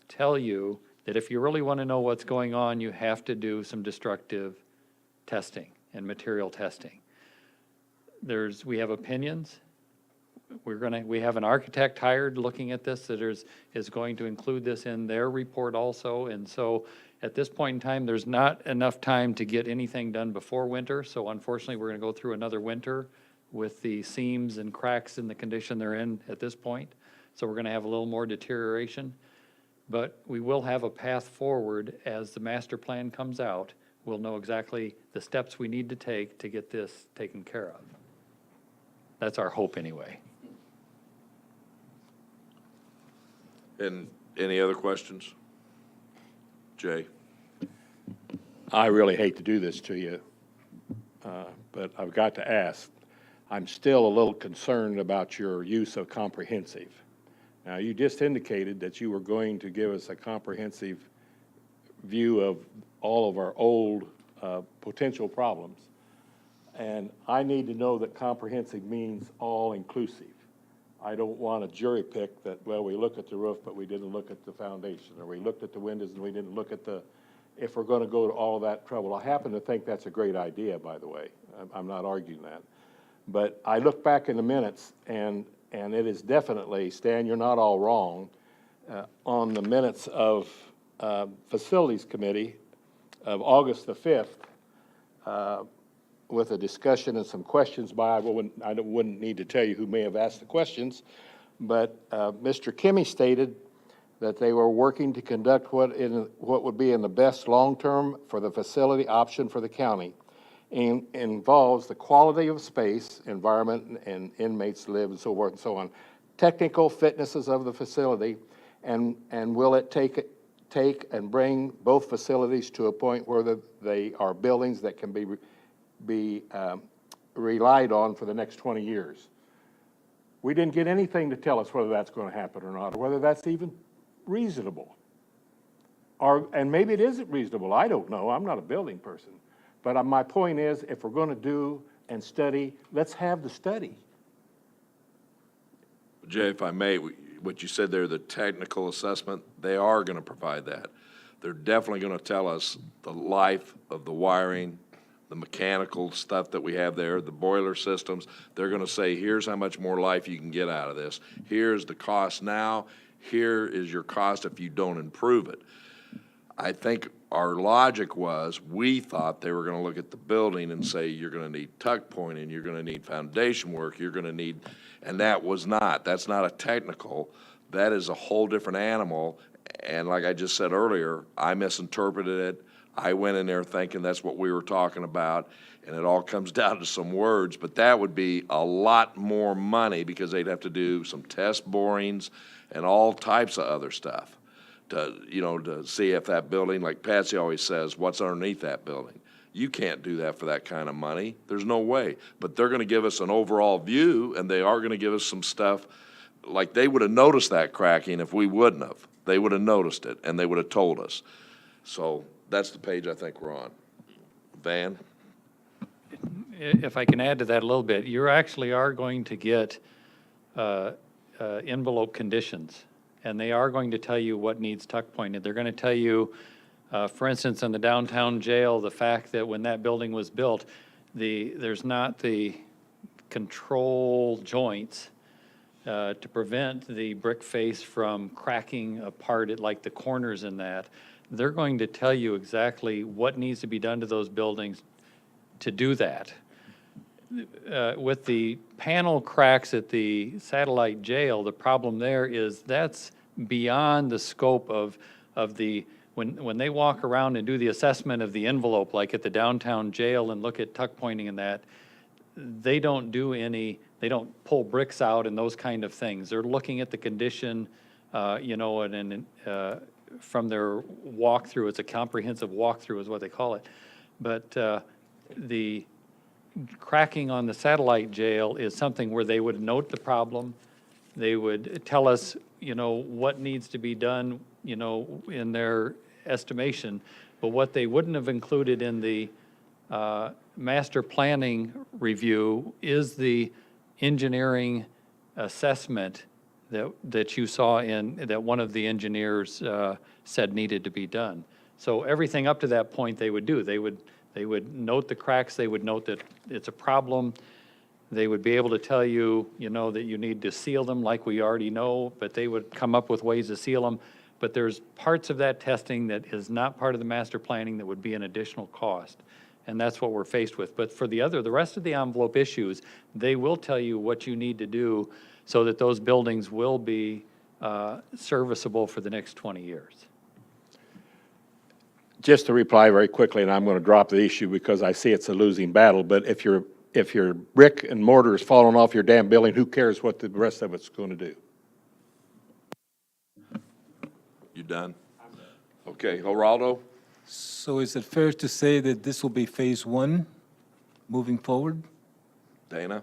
S14: tell you that if you really want to know what's going on, you have to do some destructive testing and material testing. We have opinions. We have an architect hired looking at this that is going to include this in their report also. And so at this point in time, there's not enough time to get anything done before winter. So unfortunately, we're going to go through another winter with the seams and cracks in the condition they're in at this point. So we're going to have a little more deterioration. But we will have a path forward as the master plan comes out. We'll know exactly the steps we need to take to get this taken care of. That's our hope anyway.
S1: And any other questions? Jay?
S9: I really hate to do this to you, but I've got to ask. I'm still a little concerned about your use of comprehensive. Now, you just indicated that you were going to give us a comprehensive view of all of our old potential problems. And I need to know that comprehensive means all-inclusive. I don't want a jury pick that, well, we look at the roof, but we didn't look at the foundation, or we looked at the windows and we didn't look at if we're going to go to all of that trouble. I happen to think that's a great idea, by the way. I'm not arguing that. But I look back in the minutes, and it is definitely, Stan, you're not all wrong, on the minutes of Facilities Committee of August the 5th, with a discussion and some questions by, I wouldn't need to tell you who may have asked the questions, but Mr. Kimmy stated that they were working to conduct what would be in the best long-term for the facility option for the county. And involves the quality of space, environment, and inmates live, and so forth and so on. Technical fitnesses of the facility, and will it take and bring both facilities to a point where they are buildings that can be relied on for the next 20 years. We didn't get anything to tell us whether that's going to happen or not, or whether that's even reasonable. And maybe it isn't reasonable. I don't know. I'm not a building person. But my point is, if we're going to do and study, let's have the study.
S1: Jay, if I may, what you said there, the technical assessment, they are going to provide that. They're definitely going to tell us the life of the wiring, the mechanical stuff that we have there, the boiler systems. They're going to say, here's how much more life you can get out of this. Here's the cost now. Here is your cost if you don't improve it. I think our logic was, we thought they were going to look at the building and say, you're going to need tuck pointing, you're going to need foundation work, you're going to need, and that was not. That's not a technical. That is a whole different animal. And like I just said earlier, I misinterpreted it. I went in there thinking that's what we were talking about, and it all comes down to some words. But that would be a lot more money because they'd have to do some test borings and all types of other stuff to see if that building, like Patsy always says, what's underneath that building. You can't do that for that kind of money. There's no way. But they're going to give us an overall view, and they are going to give us some stuff. Like, they would have noticed that cracking if we wouldn't have. They would have noticed it, and they would have told us. So that's the page I think we're on. Van?
S14: If I can add to that a little bit, you actually are going to get envelope conditions, and they are going to tell you what needs tuck pointed. They're going to tell you, for instance, in the downtown jail, the fact that when that building was built, there's not the control joints to prevent the brick face from cracking apart at like the corners in that. They're going to tell you exactly what needs to be done to those buildings to do that. With the panel cracks at the satellite jail, the problem there is that's beyond the scope of the, when they walk around and do the assessment of the envelope, like at the downtown jail and look at tuck pointing and that, they don't do any, they don't pull bricks out and those kind of things. They're looking at the condition, you know, and from their walkthrough, it's a comprehensive walkthrough is what they call it. But the cracking on the satellite jail is something where they would note the problem. They would tell us, you know, what needs to be done, you know, in their estimation. But what they wouldn't have included in the master planning review is the engineering assessment that you saw in, that one of the engineers said needed to be done. So everything up to that point they would do. They would note the cracks, they would note that it's a problem. They would be able to tell you, you know, that you need to seal them like we already know, but they would come up with ways to seal them. But there's parts of that testing that is not part of the master planning that would be an additional cost. And that's what we're faced with. But for the rest of the envelope issues, they will tell you what you need to do so that those buildings will be serviceable for the next 20 years.
S9: Just to reply very quickly, and I'm going to drop the issue because I see it's a losing battle, but if your brick and mortar is falling off your damn building, who cares what the rest of it's going to do?
S1: You done? Okay, Geraldo?
S3: So is it fair to say that this will be phase one moving forward?
S1: Dana?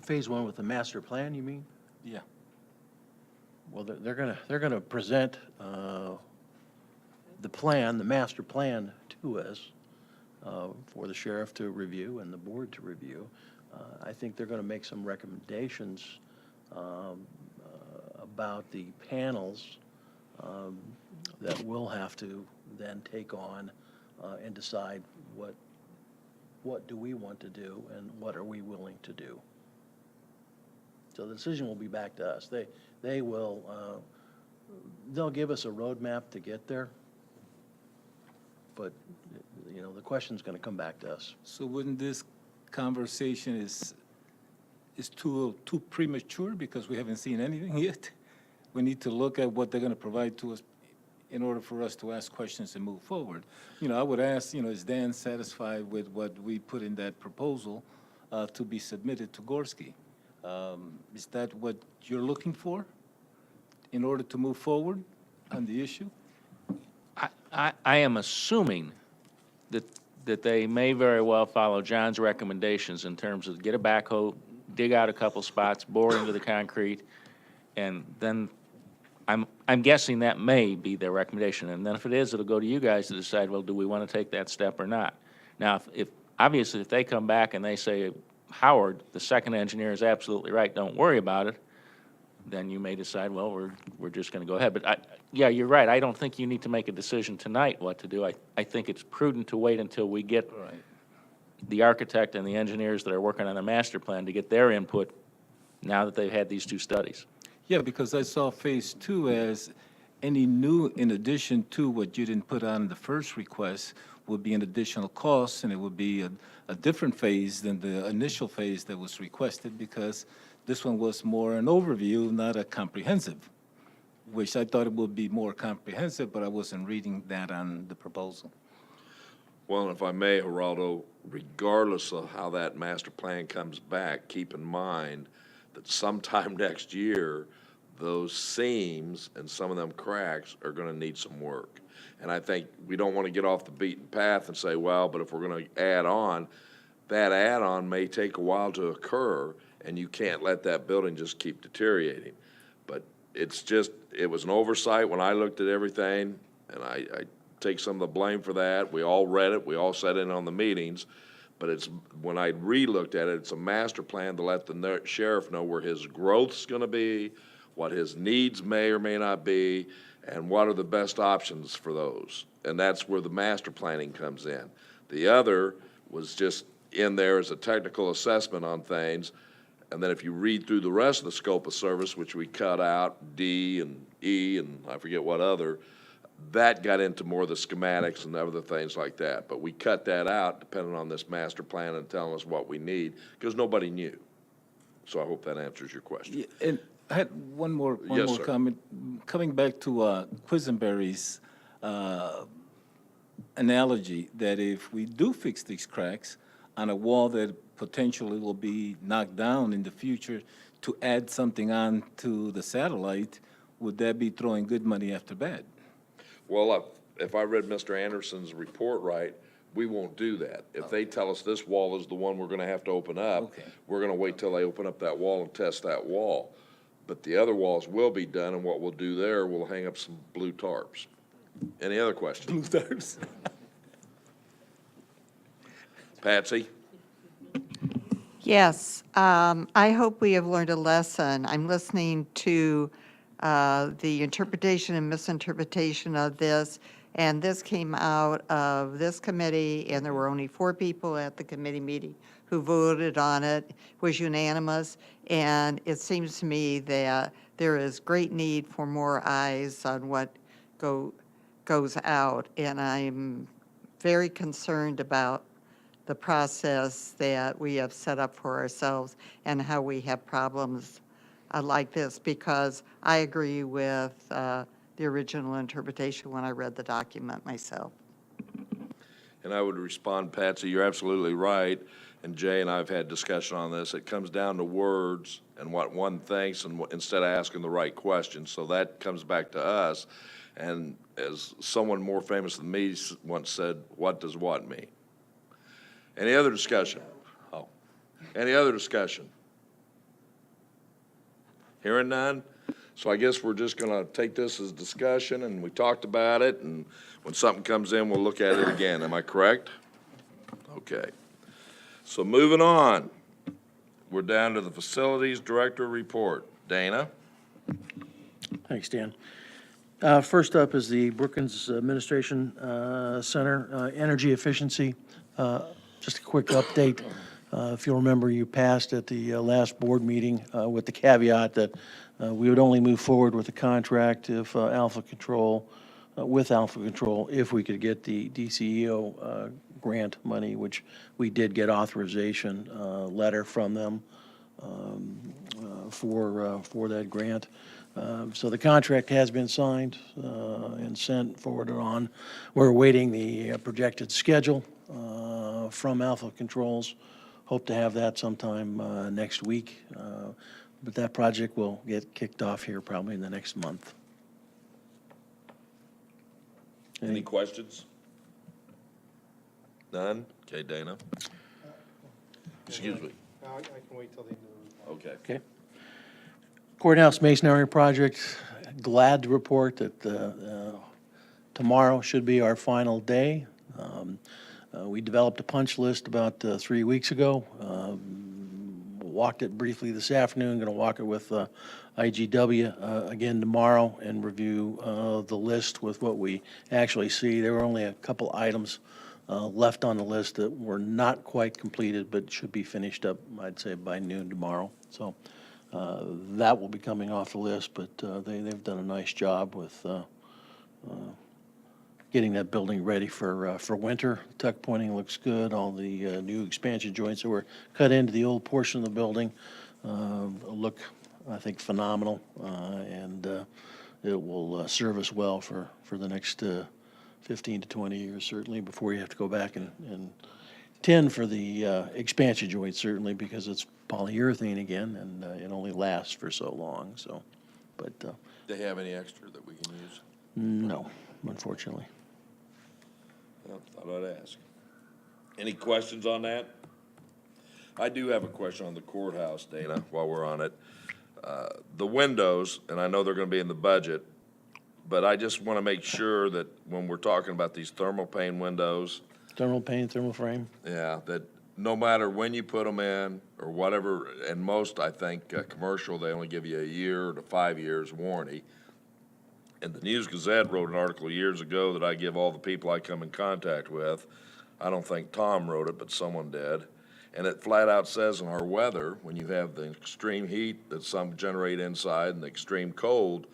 S5: Phase one with the master plan, you mean?
S3: Yeah.
S5: Well, they're gonna present the plan, the master plan to us for the sheriff to review and the board to review. I think they're gonna make some recommendations about the panels that we'll have to then take on and decide what do we want to do and what are we willing to do. So the decision will be back to us. They will, they'll give us a roadmap to get there, but, you know, the question's gonna come back to us.
S3: So wouldn't this conversation is too premature because we haven't seen anything yet? We need to look at what they're gonna provide to us in order for us to ask questions and move forward. You know, I would ask, you know, is Dan satisfied with what we put in that proposal to be submitted to Gorski? Is that what you're looking for in order to move forward on the issue?
S13: I am assuming that they may very well follow John's recommendations in terms of get a backhoe, dig out a couple spots, bore into the concrete, and then I'm guessing that may be their recommendation. And then if it is, it'll go to you guys to decide, well, do we want to take that step or not? Now, if obviously, if they come back and they say, Howard, the second engineer is absolutely right, don't worry about it, then you may decide, well, we're just going to go ahead. But yeah, you're right. I don't think you need to make a decision tonight what to do. I think it's prudent to wait until we get the architect and the engineers that are working on the master plan to get their input now that they've had these two studies.
S3: Yeah, because I saw phase two as any new, in addition to what you didn't put on the first request, would be an additional cost, and it would be a different phase than the initial phase that was requested, because this one was more an overview, not a comprehensive, which I thought it would be more comprehensive, but I wasn't reading that on the proposal.
S1: Well, if I may, Geraldo, regardless of how that master plan comes back, keep in mind that sometime next year, those seams and some of them cracks are going to need some work. And I think we don't want to get off the beaten path and say, well, but if we're going to add on, that add-on may take a while to occur, and you can't let that building just keep deteriorating. But it's just, it was an oversight when I looked at everything. And I take some of the blame for that. We all read it, we all sat in on the meetings, but it's, when I re-looked at it, it's a master plan to let the sheriff know where his growth's gonna be, what his needs may or may not be, and what are the best options for those. And that's where the master planning comes in. The other was just in there as a technical assessment on things. And then if you read through the rest of the scope of service, which we cut out, D and E and I forget what other, that got into more of the schematics and other things like that. But we cut that out depending on this master plan and telling us what we need, because nobody knew. So I hope that answers your question.
S3: Yeah, and I had one more
S1: Yes, sir.
S3: comment. Coming back to Quisenberry's analogy, that if we do fix these cracks on a wall that potentially will be knocked down in the future to add something on to the satellite, would that be throwing good money after bad?
S1: Well, if I read Mr. Anderson's report right, we won't do that. If they tell us this wall is the one we're gonna have to open up,
S3: Okay.
S1: we're gonna wait till they open up that wall and test that wall. But the other walls will be done, and what we'll do there, we'll hang up some blue tarps. Any other questions?
S3: Blue tarps.
S1: Patsy?
S8: Yes, I hope we have learned a lesson. I'm listening to the interpretation and misinterpretation of this, and this came out of this committee, and there were only 4 people at the committee meeting who voted on it. It was unanimous, and it seems to me that there is great need for more eyes on what goes out, and I'm very concerned about the process that we have set up for ourselves and how we have problems like this, because I agree with the original interpretation when I read the document myself.
S1: And I would respond, Patsy, you're absolutely right, and Jay and I have had discussion on this. It comes down to words and what one thinks, and instead of asking the right questions. So that comes back to us. And as someone more famous than me once said, what does what mean? Any other discussion? Oh, any other discussion? Hearing none? So I guess we're just gonna take this as discussion, and we talked about it, and when something comes in, we'll look at it again. Am I correct? Okay. So moving on, we're down to the Facilities Director report. Dana?
S5: Thanks, Dan. First up is the Brookings Administration Center, energy efficiency. Just a quick update. If you'll remember, you passed at the last board meeting with the caveat that we would only move forward with the contract if Alpha Control, if we could get the DCEO grant money, which we did get authorization letter from them for that grant. So the contract has been signed and sent, forwarded on. We're awaiting the projected schedule from Alpha Controls. Hope to have that sometime next week. But that project will get kicked off here probably in the next month.
S1: Any questions? None? Okay, Dana? Excuse me.
S7: I can wait till the end of the.
S1: Okay.
S5: Okay. Courthouse masonry project, glad to report that tomorrow should be our final day. We developed a punch list about 3 weeks ago. Walked it briefly this afternoon, going to walk it with IGW again tomorrow and review the list with what we actually see. There were only a couple items left on the list that were not quite completed, but should be finished up, I'd say, by noon tomorrow. So that will be coming off the list, but they've done a nice job with getting that building ready for winter. Tuck pointing looks good. All the new expansion joints that were cut into the old portion of the building look, I think, phenomenal, and it will serve us well for the next 15 to 20 years, certainly, before you have to go back and tend for the expansion joints, certainly, because it's polyurethane again, and it only lasts for so long. So, but
S1: Do they have any extra that we can use?
S5: no, unfortunately.
S1: Well, thought I'd ask. Any questions on that? I do have a question on the courthouse, Dana, while we're on it. The windows, and I know they're gonna be in the budget, but I just want to make sure that when we're talking about these thermal pane windows,
S5: Thermal pane, thermal frame.
S1: yeah, that no matter when you put them in or whatever, and most, I think, commercial, they only give you a year to 5 years warranty. And the News Gazette wrote an article years ago that I give all the people I come in contact with. I don't think Tom wrote it, but someone did. And it flat out says in our weather, when you have the extreme heat that some generate inside and the extreme cold,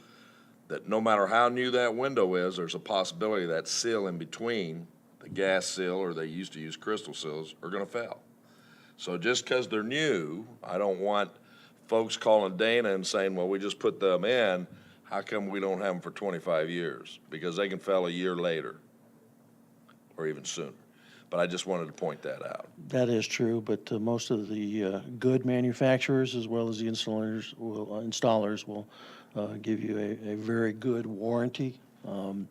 S1: that no matter how new that window is, there's a possibility that sill in between, the gas sill, or they used to use crystal sills, are gonna fail. So just because they're new, I don't want folks calling Dana and saying, well, we just put them in, how come we don't have them for 25 years? Because they can fail a year later, or even sooner. But I just wanted to point that out.
S5: That is true, but most of the good manufacturers, as well as the installers will give you a very good warranty. To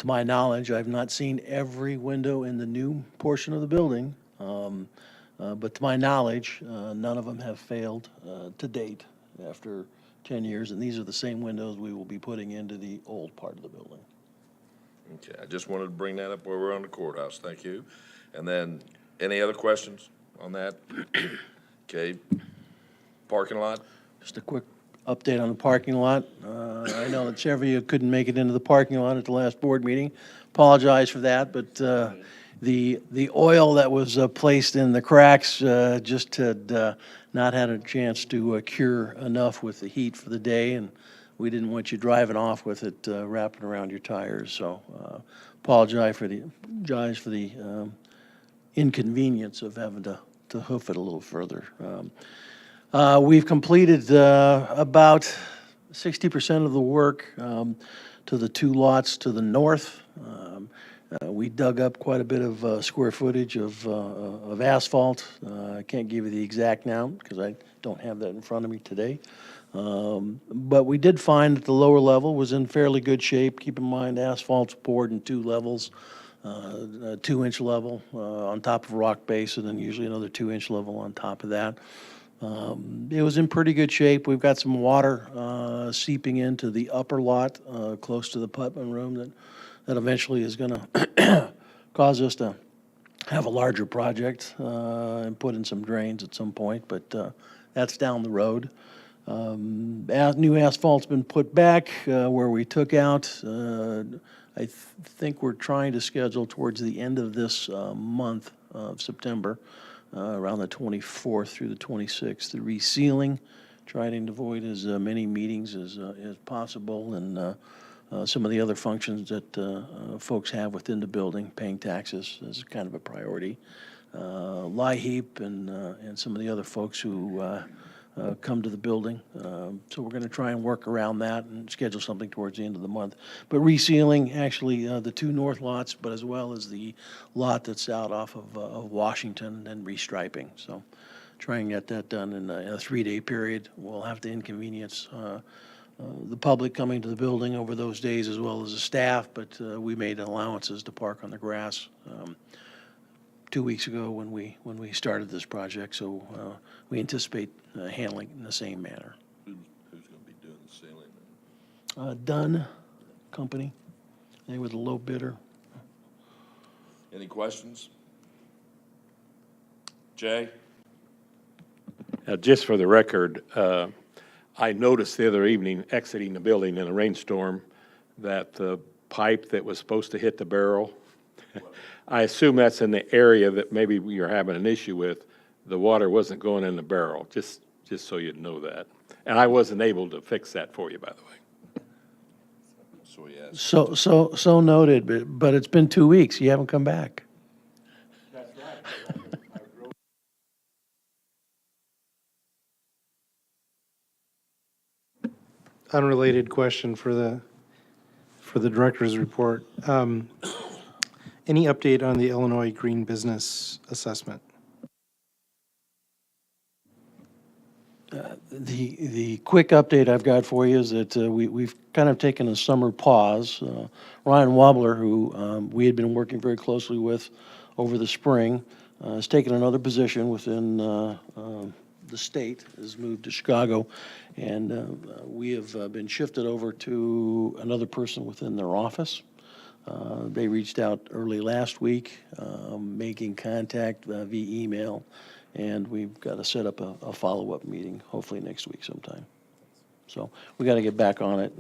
S5: my knowledge, I've not seen every window in the new portion of the building, but to my knowledge, none of them have failed to date after 10 years, and these are the same windows we will be putting into the old part of the building.
S1: Okay, I just wanted to bring that up while we're on the courthouse, thank you. And then, any other questions on that? Okay, parking lot?
S5: Just a quick update on the parking lot. I know that several of you couldn't make it into the parking lot at the last board meeting. Apologize for that, but the oil that was placed in the cracks just had not had a chance to cure enough with the heat for the day, and we didn't want you driving off with it wrapping around your tires. So apologize for the inconvenience of having to hoof it a little further. We've completed about 60% of the work to the two lots to the north. We dug up quite a bit of square footage of asphalt. I can't give you the exact now because I don't have that in front of me today. But we did find that the lower level was in fairly good shape. Keep in mind, asphalt's poured in two levels, a 2-inch level on top of rock base, and then usually another 2-inch level on top of that. It was in pretty good shape. We've got some water seeping into the upper lot close to the Putman room that eventually is going to cause us to have a larger project and put in some drains at some point, but that's down the road. New asphalt's been put back where we took out. I think we're trying to schedule towards the end of this month of September, around the 24th through the 26th, the resealing, trying to avoid as many meetings as possible, and some of the other functions that folks have within the building, paying taxes is kind of a priority. LIHEAP and some of the other folks who come to the building. So we're going to try and work around that and schedule something towards the end of the month. But resealing, actually, the two north lots, but as well as the lot that's out off of Washington, and restriping. So try and get that done in a 3-day period. We'll have to inconvenience the public coming to the building over those days, as well as the staff, but we made allowances to park on the grass 2 weeks ago when we started this project, so we anticipate handling it in the same manner.
S1: Who's going to be doing the ceiling?
S5: Dunn Company, they were the low bidder.
S1: Any questions? Jay?
S9: Just for the record, I noticed the other evening exiting the building in a rainstorm that the pipe that was supposed to hit the barrel, I assume that's in the area that maybe you're having an issue with. The water wasn't going in the barrel, just so you know that. And I wasn't able to fix that for you, by the way.
S1: So he asked.
S5: So noted, but it's been 2 weeks. You haven't come back.
S9: That's right.
S7: Unrelated question for the director's report. Any update on the Illinois Green Business Assessment?
S5: The quick update I've got for you is that we've kind of taken a summer pause. Ryan Wobbler, who we had been working very closely with over the spring, has taken another position within the state has moved to Chicago, and we have been shifted over to another person within their office. They reached out early last week, making contact via email, and we've got to set up a follow-up meeting, hopefully next week sometime. So we got to get back on it,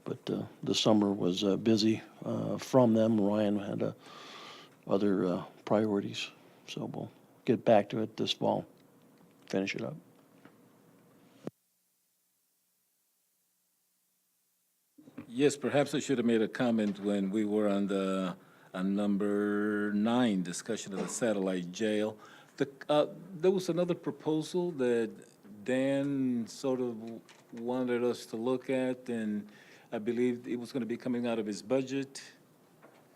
S5: but the summer was busy from them. Ryan had other priorities, so we'll get back to it this fall, finish it up.
S3: Yes, perhaps I should have made a comment when we were on number 9, discussion of the satellite jail. There was another proposal that Dan sort of wanted us to look at, and I believe it was going to be coming out of his budget.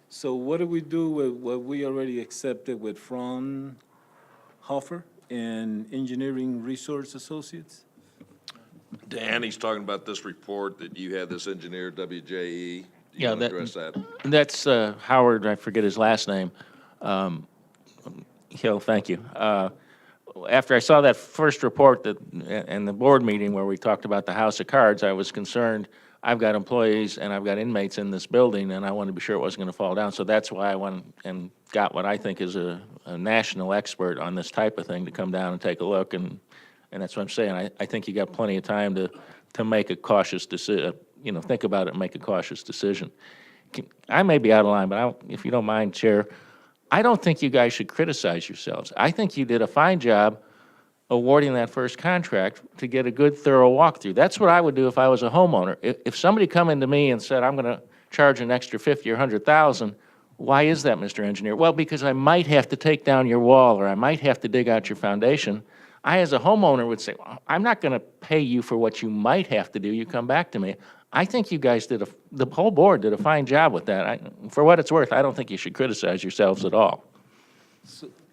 S3: So what do we do with what we already accepted with Fraunhofer and Engineering Resource Associates?
S1: Dan, he's talking about this report that you had, this engineer, WJE. You
S13: Yeah,
S1: want to
S13: that-
S1: address that?
S13: That's Howard, I forget his last name. Hill, thank you. After I saw that first report and the board meeting where we talked about the House of Cards, I was concerned. I've got employees and I've got inmates in this building, and I wanted to be sure it wasn't going to fall down. So that's why I went and got what I think is a national expert on this type of thing to come down and take a look. And that's what I'm saying. I think you got plenty of time to make a cautious decision, think about it and make a cautious decision. I may be out of line, but if you don't mind, Chair, I don't think you guys should criticize yourselves. I think you did a fine job awarding that first contract to get a good, thorough walkthrough. That's what I would do if I was a homeowner. If somebody come into me and said, I'm going to charge an extra $50,000 or $100,000, why is that, Mr. Engineer? Well, because I might have to take down your wall, or I might have to dig out your foundation. I, as a homeowner, would say, well, I'm not going to pay you for what you might have to do. You come back to me. I think you guys the whole board did a fine job with that. For what it's worth, I don't think you should criticize yourselves at all.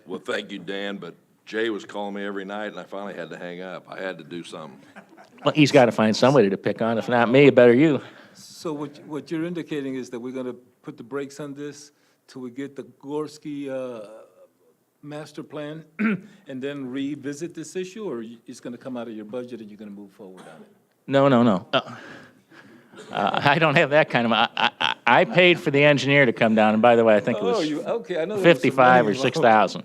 S1: Well, thank you, Dan, but Jay was calling me every night, and I finally had to hang up. I had to do something.
S13: Well, he's got to find somebody to pick on. If not me, it better you.
S3: So what you're indicating is that we're going to put the brakes on this till we get the Gorski master plan and then revisit this issue, or it's going to come out of your budget and you're going to move forward on it?
S13: No. I don't have that kind of, I paid for the engineer to come down, and by the way, I think it was
S3: Okay, I know there was some
S13: 55 or
S3: money involved.
S13: 6,000.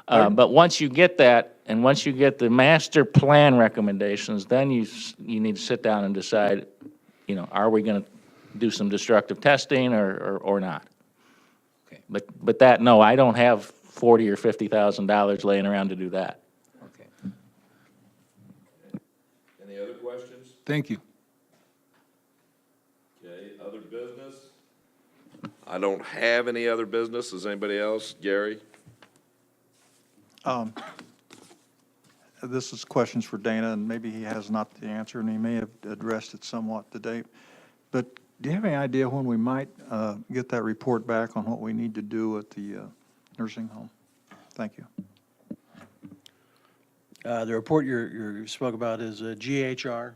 S13: But once you get that, and once you get the master plan recommendations, then you need to sit down and decide, are we going to do some destructive testing or not?
S3: Okay.
S13: But that, no, I don't have $40,000 or $50,000 laying around to do that.
S3: Okay,
S1: Any other questions?
S3: thank you.
S1: Okay, other business? I don't have any other business. Does anybody else? Gary?
S6: This is questions for Dana, and maybe he has not the answer, and he may have addressed it somewhat today. But do you have any idea when we might get that report back on what we need to do at the nursing home? Thank you.
S5: The report you spoke about is GHR.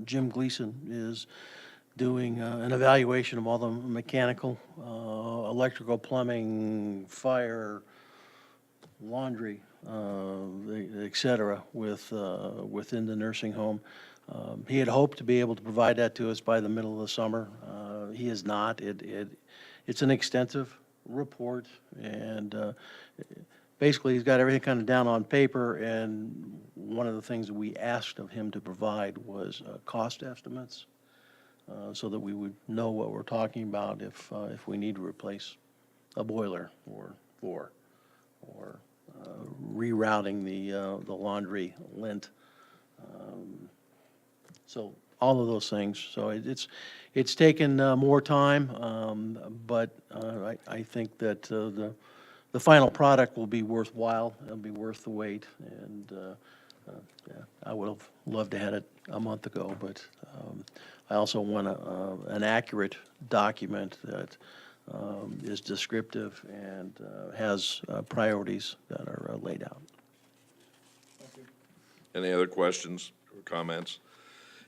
S5: Jim Gleason is doing an evaluation of all the mechanical, electrical, plumbing, fire, laundry, et cetera, within the nursing home. He had hoped to be able to provide that to us by the middle of the summer. He is not. It's an extensive report, and basically he's got everything kind of down on paper, and one of the things that we asked of him to provide was cost estimates, so that we would know what we're talking about if we need to replace a boiler or rerouting the laundry lint. So all of those things. So it's taken more time, but I think that the final product will be worthwhile. It'll be worth the wait. And yeah, I would have loved to have had it a month ago, but I also want an accurate document that is descriptive and has priorities that are laid out.
S1: Any other questions or comments?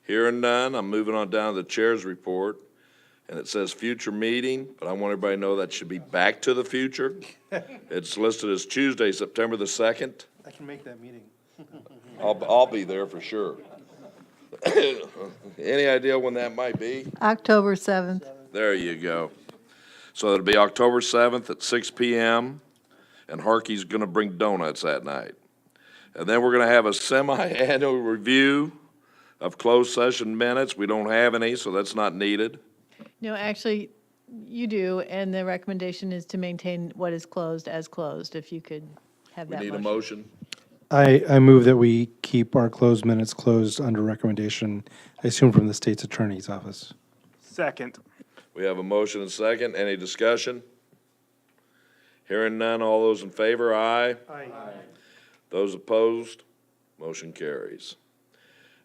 S1: Hearing none, I'm moving on down to the chair's report, and it says future meeting, but I want everybody to know that should be back to the future. It's listed as Tuesday, September the 2nd.
S7: can make that meeting.
S1: I'll be there for sure. Any idea when that might be?
S11: October 7th.
S1: There you go. So it'll be October 7th at 6 PM, and Harkey's going to bring donuts that night. And then we're going to have a semi-annual review of closed session minutes. We don't have any, so that's not needed.
S11: No, actually, you do, and the recommendation is to maintain what is closed as closed, if you could have
S1: We
S11: that
S1: need a
S11: motion.
S1: motion.
S7: I move that we keep our closed minutes closed under recommendation, I assume from the state's attorney's office.
S12: Second.
S1: We have a motion and second. Any discussion? Hearing none, all those in favor, aye.
S12: Aye.
S1: Those opposed, motion carries.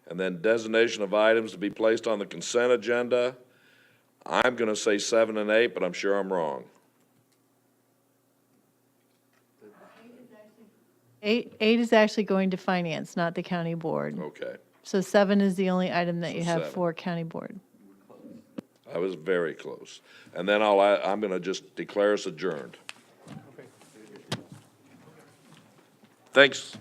S1: And then designation of items to be placed on the consent agenda. I'm going to say 7 and 8, but I'm sure I'm wrong.
S11: 8 is actually going to finance, not the county board.
S1: Okay.
S11: So 7 is the only item that
S1: So
S11: you have
S1: 7.
S11: for county board.
S1: I was very close. And then I'm going to just declare us adjourned. Thanks.